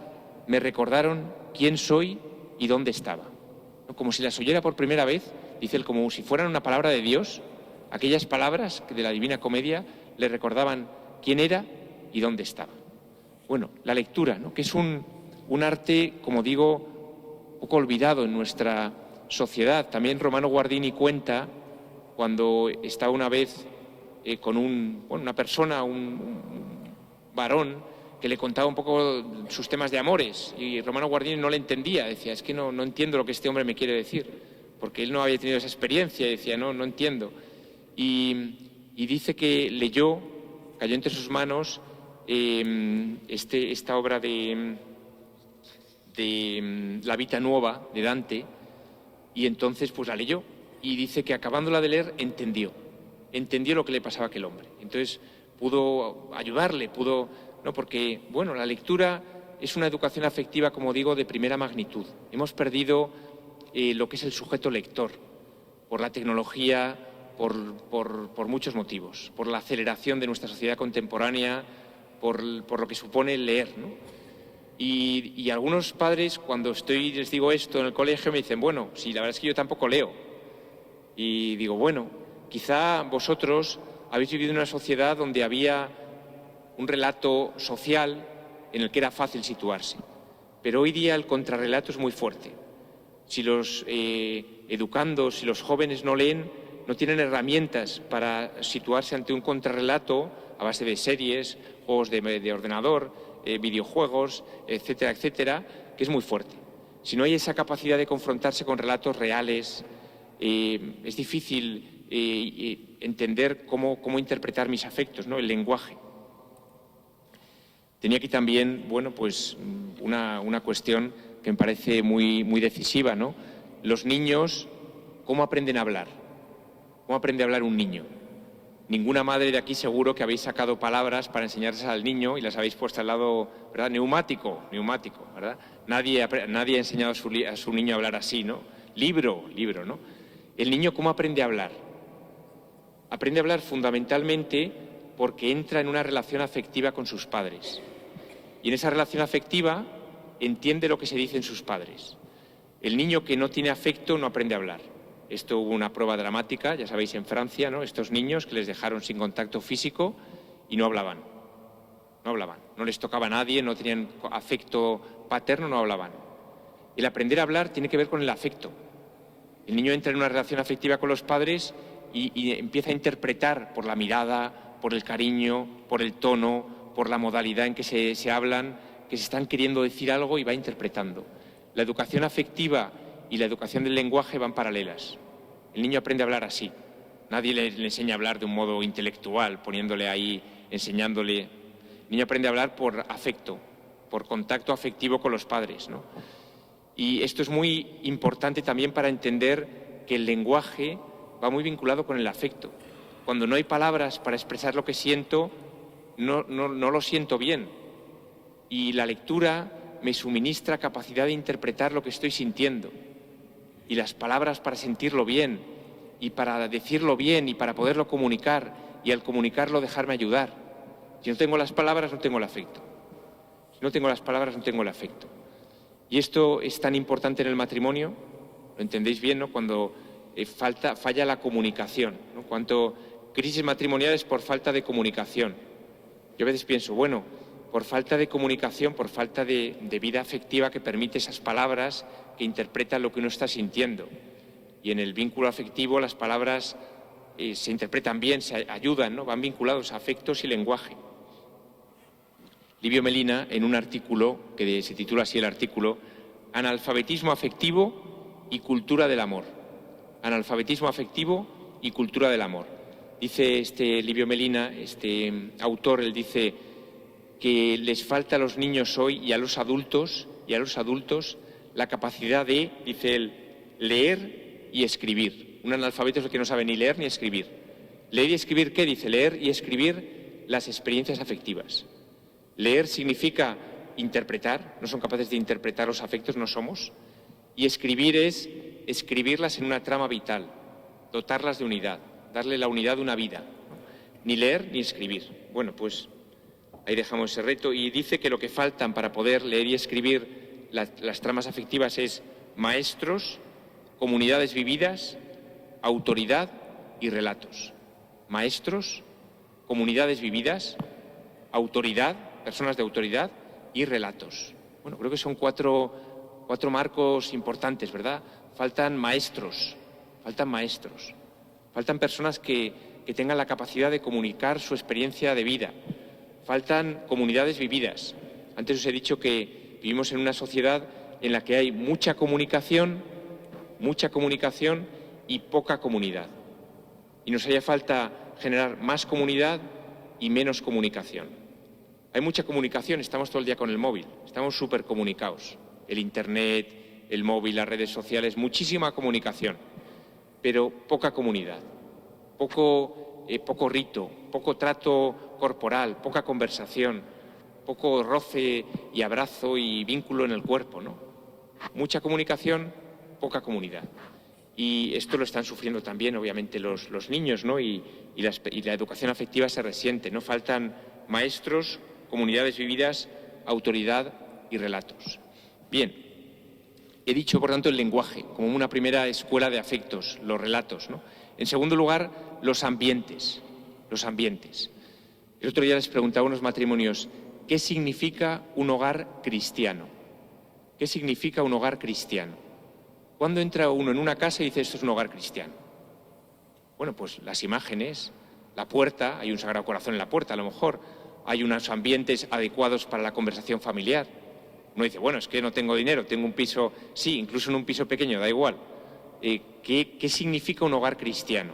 me recordaron quién soy y dónde estaba. Como si las oyera por primera vez, dice él, como si fueran una palabra de Dios, aquellas palabras de la Divina Comedia le recordaban quién era y dónde estaba. Bueno, la lectura, ¿no? Que es un arte, como digo, poco olvidado en nuestra sociedad. También Romano Guardini cuenta, cuando estaba una vez con una persona, un varón, que le contaba un poco sus temas de amores, y Romano Guardini no le entendía, decía, es que no entiendo lo que este hombre me quiere decir, porque él no había tenido esa experiencia, y decía, no entiendo. Y dice que leyó, cayó entre sus manos esta obra de La Vita Nuova de Dante, y entonces pues la leyó, y dice que acabándola de leer entendió lo que le pasaba a aquel hombre. Entonces pudo ayudarle, no, porque, bueno, la lectura es una educación afectiva, como digo, de primera magnitud. Hemos perdido lo que es el sujeto lector, por la tecnología, por muchos motivos, por la aceleración de nuestra sociedad contemporánea, por lo que supone leer, ¿no? Y algunos padres, cuando les digo esto en el colegio, me dicen, bueno, sí, la verdad es que yo tampoco leo. Y digo, bueno, quizá vosotros habéis vivido en una sociedad donde había un relato social en el que era fácil situarse. Pero hoy día el contrarrelato es muy fuerte. Si los educandos, si los jóvenes no leen, no tienen herramientas para situarse ante un contrarrelato a base de series, juegos de ordenador, videojuegos, etcétera, etcétera, que es muy fuerte. Si no hay esa capacidad de confrontarse con relatos reales, es difícil entender cómo interpretar mis afectos, ¿no? El lenguaje. Tenía aquí también, bueno, pues una cuestión que me parece muy decisiva, ¿no? Los niños, ¿cómo aprenden a hablar? ¿Cómo aprende a hablar un niño? Ninguna madre de aquí seguro que habéis sacado palabras para enseñarlas al niño y las habéis puesto al lado, ¿verdad? Neumático, ¿verdad? Nadie ha enseñado a su niño a hablar así, ¿no? Libro, ¿no? El niño, ¿cómo aprende a hablar? Aprende a hablar fundamentalmente porque entra en una relación afectiva con sus padres. Y en esa relación afectiva entiende lo que se dicen sus padres. El niño que no tiene afecto no aprende a hablar. Esto hubo una prueba dramática, ya sabéis, en Francia, ¿no? Estos niños que les dejaron sin contacto físico y no hablaban. No les tocaba a nadie, no tenían afecto paterno, no hablaban. El aprender a hablar tiene que ver con el afecto. El niño entra en una relación afectiva con los padres y empieza a interpretar por la mirada, por el cariño, por el tono, por la modalidad en que se hablan, que se están queriendo decir algo y va interpretando. La educación afectiva y la educación del lenguaje van paralelas. El niño aprende a hablar así. Nadie le enseña a hablar de un modo intelectual, poniéndole ahí, enseñándole. El niño aprende a hablar por afecto, por contacto afectivo con los padres, ¿no? Y esto es muy importante también para entender que el lenguaje va muy vinculado con el afecto. Cuando no hay palabras para expresar lo que siento, no lo siento bien. Y la lectura me suministra capacidad de interpretar lo que estoy sintiendo. Y las palabras para sentirlo bien, y para decirlo bien, y para poderlo comunicar, y al comunicarlo dejarme ayudar. Si no tengo las palabras, no tengo el afecto. Si no tengo las palabras, no tengo el afecto. Y esto es tan importante en el matrimonio, lo entendéis bien, ¿no? Cuando falla la comunicación, ¿no? Cuánto crisis matrimoniales por falta de comunicación. Yo a veces pienso, bueno, por falta de comunicación, por falta de vida afectiva que permite esas palabras que interpretan lo que uno está sintiendo. Y en el vínculo afectivo las palabras se interpretan bien, se ayudan, ¿no? Van vinculados a afectos y lenguaje. Livio Melina, en un artículo que se titula así el artículo, Analfabetismo afectivo y cultura del amor. Analfabetismo afectivo y cultura del amor. Dice este Livio Melina, este autor, él dice que les falta a los niños hoy y a los adultos la capacidad de, dice él, leer y escribir. Un analfabeto es el que no sabe ni leer ni escribir. ¿Leer y escribir qué? Dice, leer y escribir las experiencias afectivas. Leer significa interpretar, no son capaces de interpretar los afectos, no somos. Y escribir es escribirlas en una trama vital, dotarlas de unidad, darle la unidad de una vida. Ni leer ni escribir. Bueno, pues ahí dejamos ese reto. Y dice que lo que faltan para poder leer y escribir las tramas afectivas es maestros, comunidades vividas, autoridad y relatos. Maestros, comunidades vividas, autoridad, personas de autoridad y relatos. Bueno, creo que son cuatro marcos importantes, ¿verdad? Faltan maestros, faltan personas que tengan la capacidad de comunicar su experiencia de vida, faltan comunidades vividas. Antes os he dicho que vivimos en una sociedad en la que hay mucha comunicación y poca comunidad. Y nos haría falta generar más comunidad y menos comunicación. Hay mucha comunicación, estamos todo el día con el móvil, estamos súper comunicados. El Internet, el móvil, las redes sociales, muchísima comunicación, pero poca comunidad, poco rito, poco trato corporal, poca conversación, poco roce y abrazo y vínculo en el cuerpo, ¿no? Mucha comunicación, poca comunidad. Y esto lo están sufriendo también, obviamente, los niños, ¿no? Y la educación afectiva se resiente, ¿no? Faltan maestros, comunidades vividas, autoridad y relatos. Bien, he dicho, por tanto, el lenguaje, como una primera escuela de afectos, los relatos, ¿no? En segundo lugar, los ambientes. El otro día les preguntaba a unos matrimonios, ¿qué significa un hogar cristiano? ¿Qué significa un hogar cristiano? ¿Cuándo entra uno en una casa y dice esto es un hogar cristiano? Bueno, pues las imágenes, la puerta, hay un Sagrado Corazón en la puerta, a lo mejor hay unos ambientes adecuados para la conversación familiar. Uno dice, bueno, es que no tengo dinero, tengo un piso, sí, incluso en un piso pequeño, da igual. ¿Qué significa un hogar cristiano?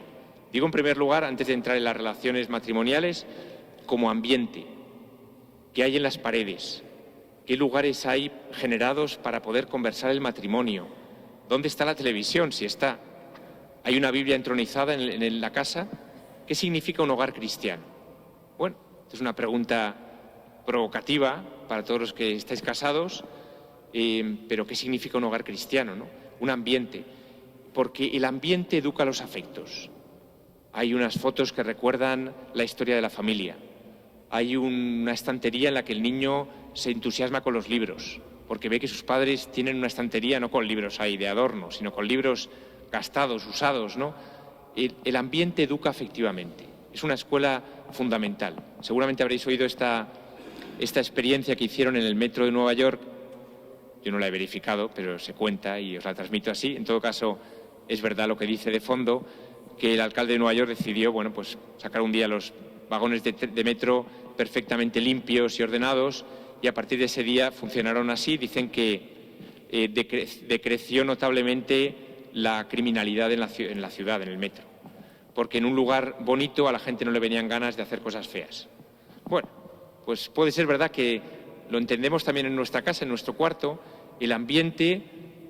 Digo, en primer lugar, antes de entrar en las relaciones matrimoniales, como ambiente, ¿qué hay en las paredes? ¿Qué lugares hay generados para poder conversar el matrimonio? ¿Dónde está la televisión? Si está. ¿Hay una Biblia entronizada en la casa? ¿Qué significa un hogar cristiano? Bueno, es una pregunta provocativa para todos los que estáis casados, pero ¿qué significa un hogar cristiano, ¿no? Un ambiente, porque el ambiente educa los afectos. Hay unas fotos que recuerdan la historia de la familia. Hay una estantería en la que el niño se entusiasma con los libros, porque ve que sus padres tienen una estantería no con libros ahí de adorno, sino con libros gastados, usados, ¿no? El ambiente educa afectivamente. Es una escuela fundamental. Seguramente habréis oído esta experiencia que hicieron en el metro de Nueva York. Yo no la he verificado, pero se cuenta y os la transmito así. En todo caso, es verdad lo que dice de fondo, que el alcalde de Nueva York decidió, bueno, pues sacar un día los vagones de metro perfectamente limpios y ordenados, y a partir de ese día funcionaron así. Dicen que decreció notablemente la criminalidad en la ciudad, en el metro, porque en un lugar bonito a la gente no le venían ganas de hacer cosas feas. Bueno, pues puede ser verdad que lo entendemos también en nuestra casa, en nuestro cuarto. El ambiente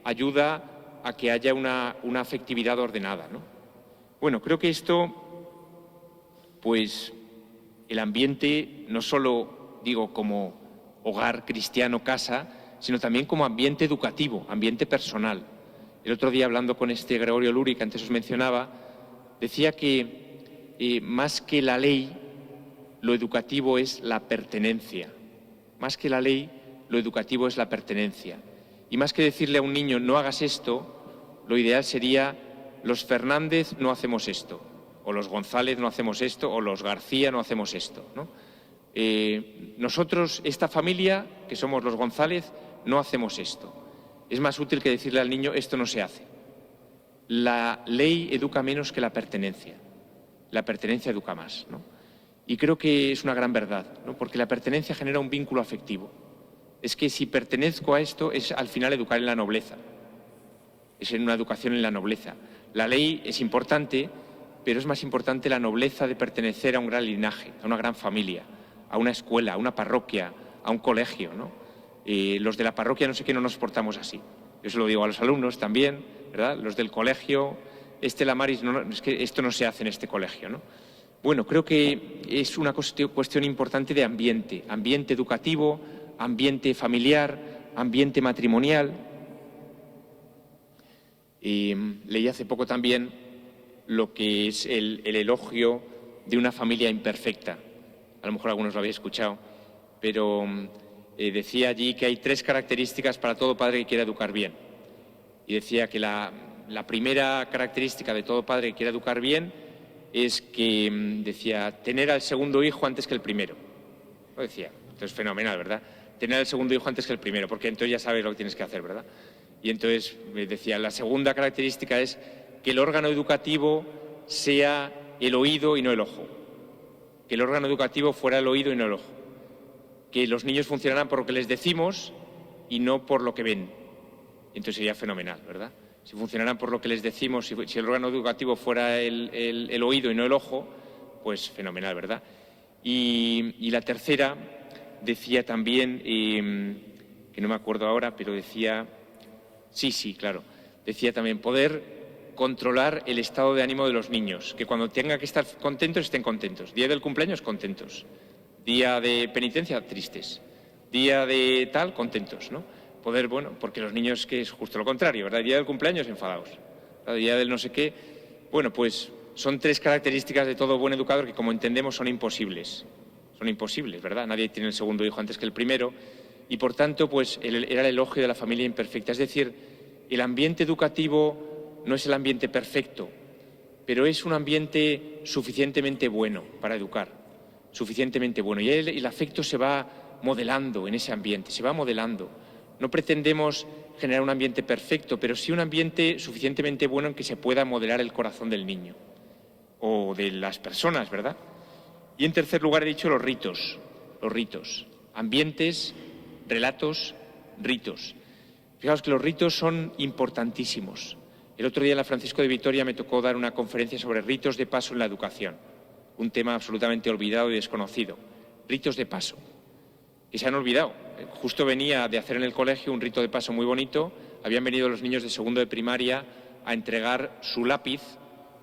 ayuda a que haya una afectividad ordenada, ¿no? Bueno, creo que esto, pues el ambiente, no solo digo como hogar cristiano, casa, sino también como ambiente educativo, ambiente personal. El otro día, hablando con este Gregorio Luri, que antes os mencionaba, decía que más que la ley, lo educativo es la pertenencia. Más que la ley, lo educativo es la pertenencia. Y más que decirle a un niño no hagas esto, lo ideal sería los Fernández no hacemos esto, o los González no hacemos esto, o los García no hacemos esto, ¿no? Nosotros, esta familia, que somos los González, no hacemos esto. Es más útil que decirle al niño esto no se hace. La ley educa menos que la pertenencia. La pertenencia educa más, ¿no? Y creo que es una gran verdad, ¿no? Porque la pertenencia genera un vínculo afectivo. Es que si pertenezco a esto es al final educar en la nobleza. Es en una educación en la nobleza. La ley es importante, pero es más importante la nobleza de pertenecer a un gran linaje, a una gran familia, a una escuela, a una parroquia, a un colegio, ¿no? Los de la parroquia no sé qué no nos portamos así. Yo se lo digo a los alumnos también, ¿verdad? Los del colegio, la Maris, no, es que esto no se hace en este colegio, ¿no? Bueno, creo que es una cuestión importante de ambiente educativo, ambiente familiar, ambiente matrimonial. Leí hace poco también lo que es el elogio de una familia imperfecta. A lo mejor algunos lo habéis escuchado, pero decía allí que hay 3 características para todo padre que quiera educar bien. Y decía que la primera característica de todo padre que quiera educar bien es que, decía, tener al segundo hijo antes que el primero. Lo decía, entonces fenomenal, ¿verdad? Tener al segundo hijo antes que el primero, porque entonces ya sabes lo que tienes que hacer, ¿verdad? Y entonces decía, la segunda característica es que el órgano educativo sea el oído y no el ojo. Que el órgano educativo fuera el oído y no el ojo. Que los niños funcionaran por lo que les decimos y no por lo que ven. Entonces sería fenomenal, ¿verdad? Si funcionaran por lo que les decimos, si el órgano educativo fuera el oído y no el ojo, pues fenomenal, ¿verdad? Y la tercera decía también, que no me acuerdo ahora, pero decía, sí, claro, decía también poder controlar el estado de ánimo de los niños, que cuando tengan que estar contentos, estén contentos. Día del cumpleaños, contentos. Día de penitencia, tristes. Día de tal, contentos, ¿no? Poder, bueno, porque los niños, que es justo lo contrario, ¿verdad? Día del cumpleaños, enfadados. El día del no sé qué, bueno, pues son 3 características de todo buen educador que, como entendemos, son imposibles. Son imposibles, ¿verdad? Nadie tiene el segundo hijo antes que el primero. Y, por tanto, pues era el elogio de la familia imperfecta. Es decir, el ambiente educativo no es el ambiente perfecto, pero es un ambiente suficientemente bueno para educar, suficientemente bueno. Y el afecto se va modelando en ese ambiente, se va modelando. No pretendemos generar un ambiente perfecto, pero sí un ambiente suficientemente bueno en que se pueda modelar el corazón del niño o de las personas, ¿verdad? Y en tercer lugar he dicho los ritos, ambientes, relatos, ritos. Fijaos que los ritos son importantísimos. El otro día en la Francisco de Vitoria me tocó dar una conferencia sobre ritos de paso en la educación, un tema absolutamente olvidado y desconocido. Ritos de paso, que se han olvidado. Justo venía de hacer en el colegio un rito de paso muy bonito, habían venido los niños de segundo de primaria a entregar su lápiz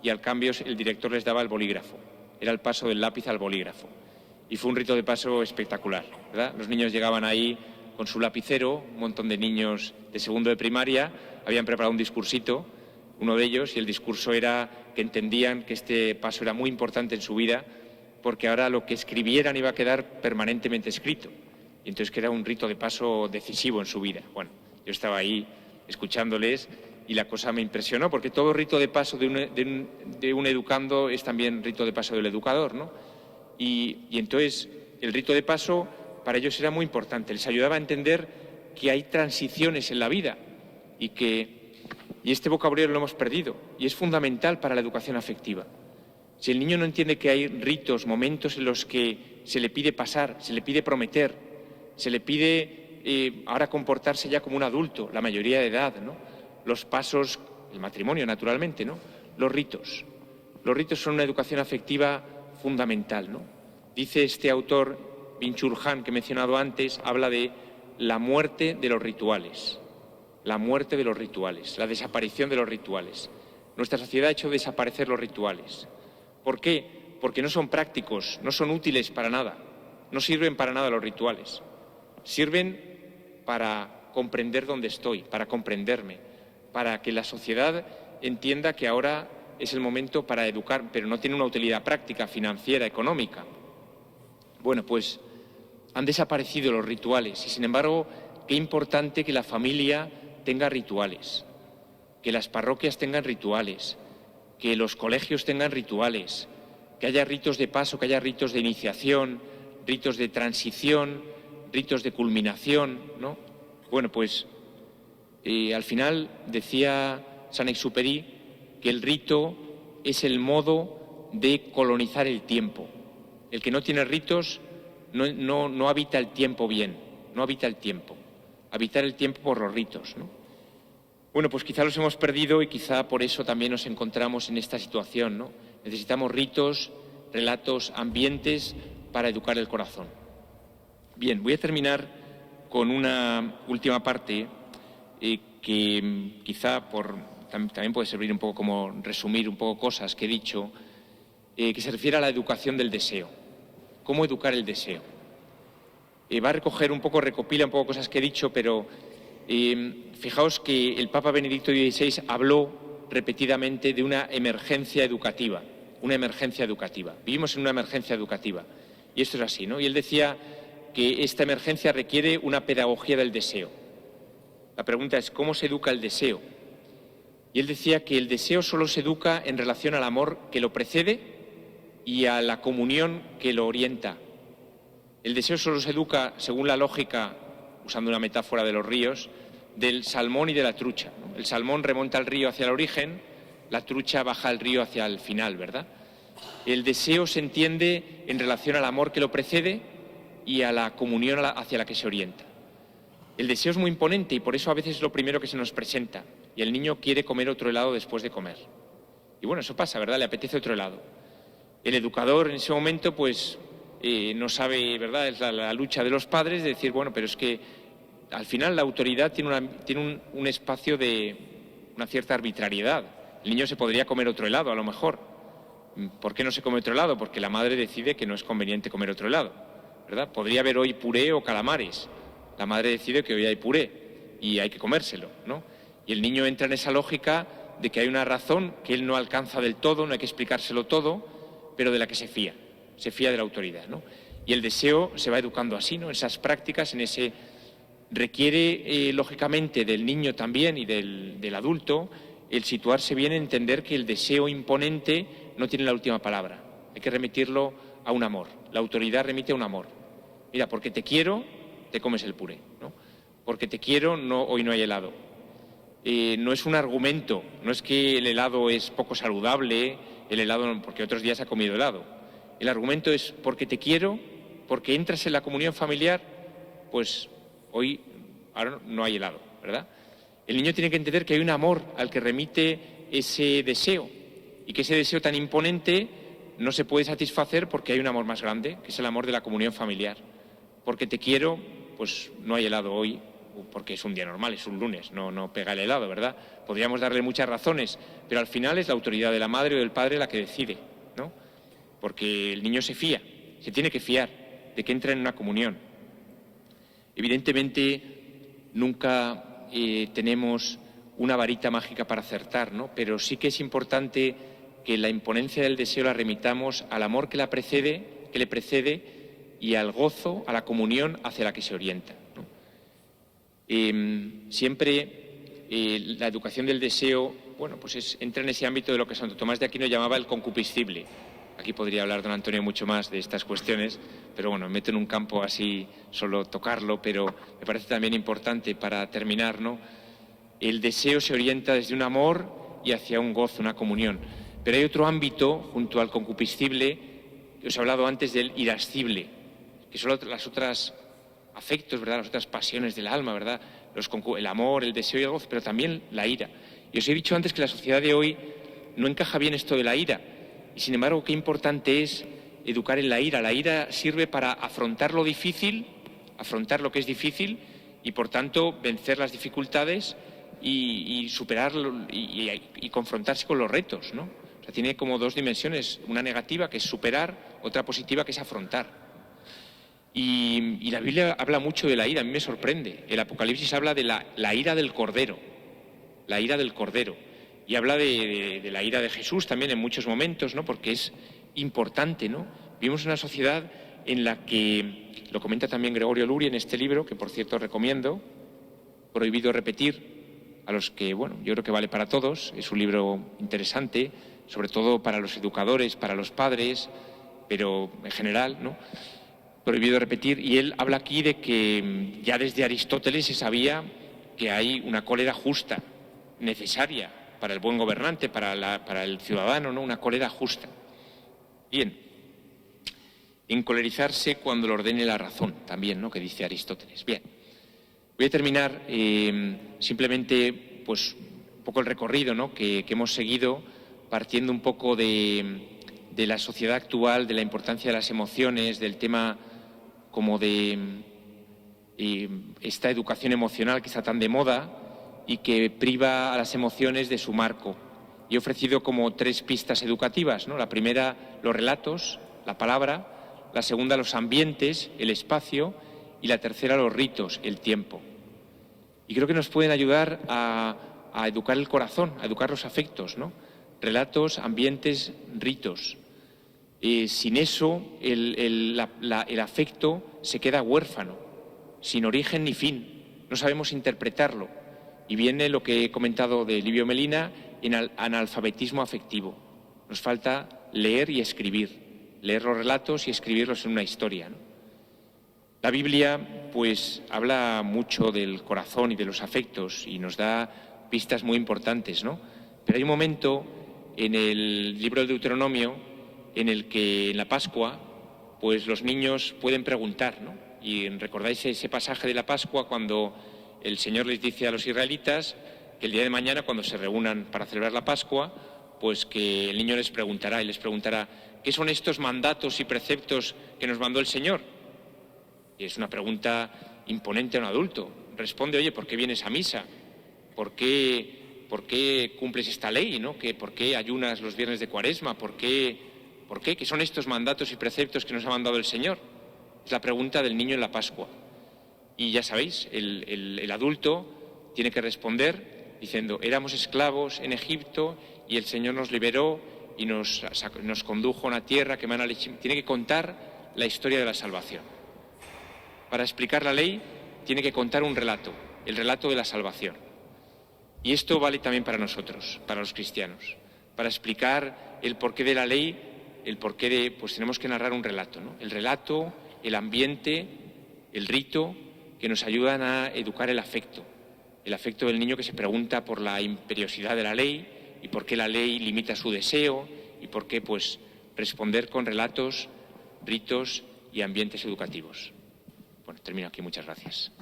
y al cambio el director les daba el bolígrafo. Era el paso del lápiz al bolígrafo. Y fue un rito de paso espectacular, ¿verdad? Los niños llegaban ahí con su lapicero, un montón de niños de segundo de primaria, habían preparado un discursito, uno de ellos, y el discurso era que entendían que este paso era muy importante en su vida porque ahora lo que escribieran iba a quedar permanentemente escrito. Y entonces que era un rito de paso decisivo en su vida. Bueno, yo estaba ahí escuchándoles y la cosa me impresionó porque todo rito de paso de un educando es también rito de paso del educador, ¿no? Y entonces el rito de paso para ellos era muy importante, les ayudaba a entender que hay transiciones en la vida y este vocabulario lo hemos perdido y es fundamental para la educación afectiva. Si el niño no entiende que hay ritos, momentos en los que se le pide pasar, se le pide prometer, se le pide ahora comportarse ya como un adulto, la mayoría de edad, ¿no? Los pasos, el matrimonio naturalmente, ¿no? Los ritos son una educación afectiva fundamental, ¿no? Dice este autor, Byung-Chul Han, que he mencionado antes, habla de la muerte de los rituales. La muerte de los rituales, la desaparición de los rituales. Nuestra sociedad ha hecho desaparecer los rituales. ¿Por qué? Porque no son prácticos, no son útiles para nada. No sirven para nada los rituales. Sirven para comprender dónde estoy, para comprenderme, para que la sociedad entienda que ahora es el momento para educar, pero no tiene una utilidad práctica, financiera, económica. Bueno, pues han desaparecido los rituales y, sin embargo, qué importante que la familia tenga rituales, que las parroquias tengan rituales, que los colegios tengan rituales, que haya ritos de paso, que haya ritos de iniciación, ritos de transición, ritos de culminación, ¿no? Bueno, pues al final decía Saint-Exupéry que el rito es el modo de colonizar el tiempo. El que no tiene ritos no habita el tiempo bien, no habita el tiempo. Habitar el tiempo por los ritos, ¿no? Bueno, pues quizá los hemos perdido y quizá por eso también nos encontramos en esta situación, ¿no? Necesitamos ritos, relatos, ambientes para educar el corazón. Bien, voy a terminar con una última parte que quizá también puede servir un poco como resumir un poco cosas que he dicho, que se refiere a la educación del deseo. ¿Cómo educar el deseo? Va a recoger un poco, recopila un poco cosas que he dicho, pero fijaos que el Papa Benedicto XVI habló repetidamente de una emergencia educativa, Vivimos en una emergencia educativa, y esto es así, ¿no? Y él decía que esta emergencia requiere una pedagogía del deseo. La pregunta es, ¿cómo se educa el deseo? Y él decía que el deseo solo se educa en relación al amor que lo precede y a la comunión que lo orienta. El deseo solo se educa, según la lógica, usando una metáfora de los ríos, del salmón y de la trucha, ¿no? El salmón remonta al río hacia el origen, la trucha baja al río hacia el final, ¿verdad? El deseo se entiende en relación al amor que lo precede y a la comunión hacia la que se orienta. El deseo es muy imponente y por eso a veces es lo primero que se nos presenta. Y el niño quiere comer otro helado después de comer. Y bueno, eso pasa, ¿verdad? Le apetece otro helado. El educador en ese momento, pues, no sabe, ¿verdad? Es la lucha de los padres de decir, bueno, pero es que al final la autoridad tiene un espacio de una cierta arbitrariedad. El niño se podría comer otro helado, a lo mejor. ¿Por qué no se come otro helado? Porque la madre decide que no es conveniente comer otro helado, ¿verdad? Podría haber hoy puré o calamares. La madre decide que hoy hay puré y hay que comérselo, ¿no? Y el niño entra en esa lógica de que hay una razón que él no alcanza del todo, no hay que explicárselo todo, pero de la que se fía de la autoridad, ¿no? Y el deseo se va educando así, ¿no? En esas prácticas, requiere lógicamente del niño también y del adulto el situarse bien, entender que el deseo imponente no tiene la última palabra. Hay que remitirlo a un amor. La autoridad remite a un amor. Mira, porque te quiero, te comes el puré, ¿no? Porque te quiero, hoy no hay helado. No es un argumento, no es que el helado es poco saludable, porque otros días ha comido helado. El argumento es porque te quiero, porque entras en la comunión familiar, pues ahora no hay helado, ¿verdad? El niño tiene que entender que hay un amor al que remite ese deseo y que ese deseo tan imponente no se puede satisfacer porque hay un amor más grande, que es el amor de la comunión familiar. Porque te quiero, pues no hay helado hoy, porque es un día normal, es un lunes, no pega el helado, ¿verdad? Podríamos darle muchas razones, pero al final es la autoridad de la madre o del padre la que decide, ¿no? Porque el niño se tiene que fiar de que entra en una comunión. Evidentemente, nunca tenemos una varita mágica para acertar, ¿no? Pero sí que es importante que la imponencia del deseo la remitamos al amor que le precede y al gozo, a la comunión hacia la que se orienta, ¿no? Siempre la educación del deseo, bueno, pues entra en ese ámbito de lo que Santo Tomás de Aquino llamaba el concupiscible. Aquí podría hablar don Antonio mucho más de estas cuestiones, pero bueno, me meto en un campo así, solo tocarlo, pero me parece también importante para terminar, ¿no? El deseo se orienta desde un amor y hacia un gozo, una comunión. Pero hay otro ámbito, junto al concupiscible, que os he hablado antes del irascible, que son las otras afectos, ¿verdad? Las otras pasiones del alma, ¿verdad? El amor, el deseo y el gozo, pero también la ira. Y os he dicho antes que la sociedad de hoy no encaja bien esto de la ira. Y sin embargo, qué importante es educar en la ira. La ira sirve para afrontar lo difícil, afrontar lo que es difícil y, por tanto, vencer las dificultades y superarlo y confrontarse con los retos, ¿no? O sea, tiene como dos dimensiones, una negativa que es superar, otra positiva que es afrontar. Y la Biblia habla mucho de la ira, a mí me sorprende. El Apocalipsis habla de la ira del Cordero, la ira del Cordero. Y habla de la ira de Jesús también en muchos momentos, ¿no? Porque es importante, ¿no? Vivimos una sociedad en la que, lo comenta también Gregorio Luri en este libro, que por cierto recomiendo, Prohibido repetir, a los que, bueno, yo creo que vale para todos, es un libro interesante, sobre todo para los educadores, para los padres, pero en general, ¿no? Prohibido repetir, y él habla aquí de que ya desde Aristóteles se sabía que hay una cólera justa, necesaria para el buen gobernante, para el ciudadano, ¿no? Una cólera justa. Bien, encolerizarse cuando lo ordene la razón, también, ¿no? Que dice Aristóteles. Bien, voy a terminar simplemente, pues, un poco el recorrido, ¿no? que hemos seguido, partiendo un poco de la sociedad actual, de la importancia de las emociones, del tema como de esta educación emocional que está tan de moda y que priva a las emociones de su marco. Y he ofrecido como 3 pistas educativas, ¿no? La primera, los relatos, la palabra; la segunda, los ambientes, el espacio; y la tercera, los ritos, el tiempo. Y creo que nos pueden ayudar a educar el corazón, a educar los afectos, ¿no? Relatos, ambientes, ritos. Sin eso, el afecto se queda huérfano, sin origen ni fin. No sabemos interpretarlo. Y viene lo que he comentado de Livio Melina, en analfabetismo afectivo. Nos falta leer y escribir, leer los relatos y escribirlos en una historia, ¿no? La Biblia, pues, habla mucho del corazón y de los afectos y nos da pistas muy importantes, ¿no? Pero hay un momento en el libro del Deuteronomio en el que en la Pascua, pues los niños pueden preguntar, ¿no? Y recordáis ese pasaje de la Pascua cuando el Señor les dice a los israelitas que el día de mañana, cuando se reúnan para celebrar la Pascua, pues que el niño les preguntará ¿qué son estos mandatos y preceptos que nos mandó el Señor? Y es una pregunta imponente a un adulto. Responde, oye, ¿por qué vienes a misa? ¿Por qué cumples esta ley, ¿no? ¿Por qué ayunas los viernes de Cuaresma? ¿Por qué? ¿Qué son estos mandatos y preceptos que nos ha mandado el Señor? Es la pregunta del niño en la Pascua. Y ya sabéis, el adulto tiene que responder diciendo, éramos esclavos en Egipto y el Señor nos liberó y nos condujo a una tierra que emana leche. Tiene que contar la historia de la salvación. Para explicar la ley tiene que contar un relato, el relato de la salvación. Y esto vale también para nosotros, para los cristianos. Para explicar el porqué de la ley, pues tenemos que narrar un relato, ¿no? El relato, el ambiente, el rito, que nos ayudan a educar el afecto del niño que se pregunta por la imperiosidad de la ley y por qué la ley limita su deseo y por qué, pues, responder con relatos, ritos y ambientes educativos. Bueno, termino aquí. Muchas gracias.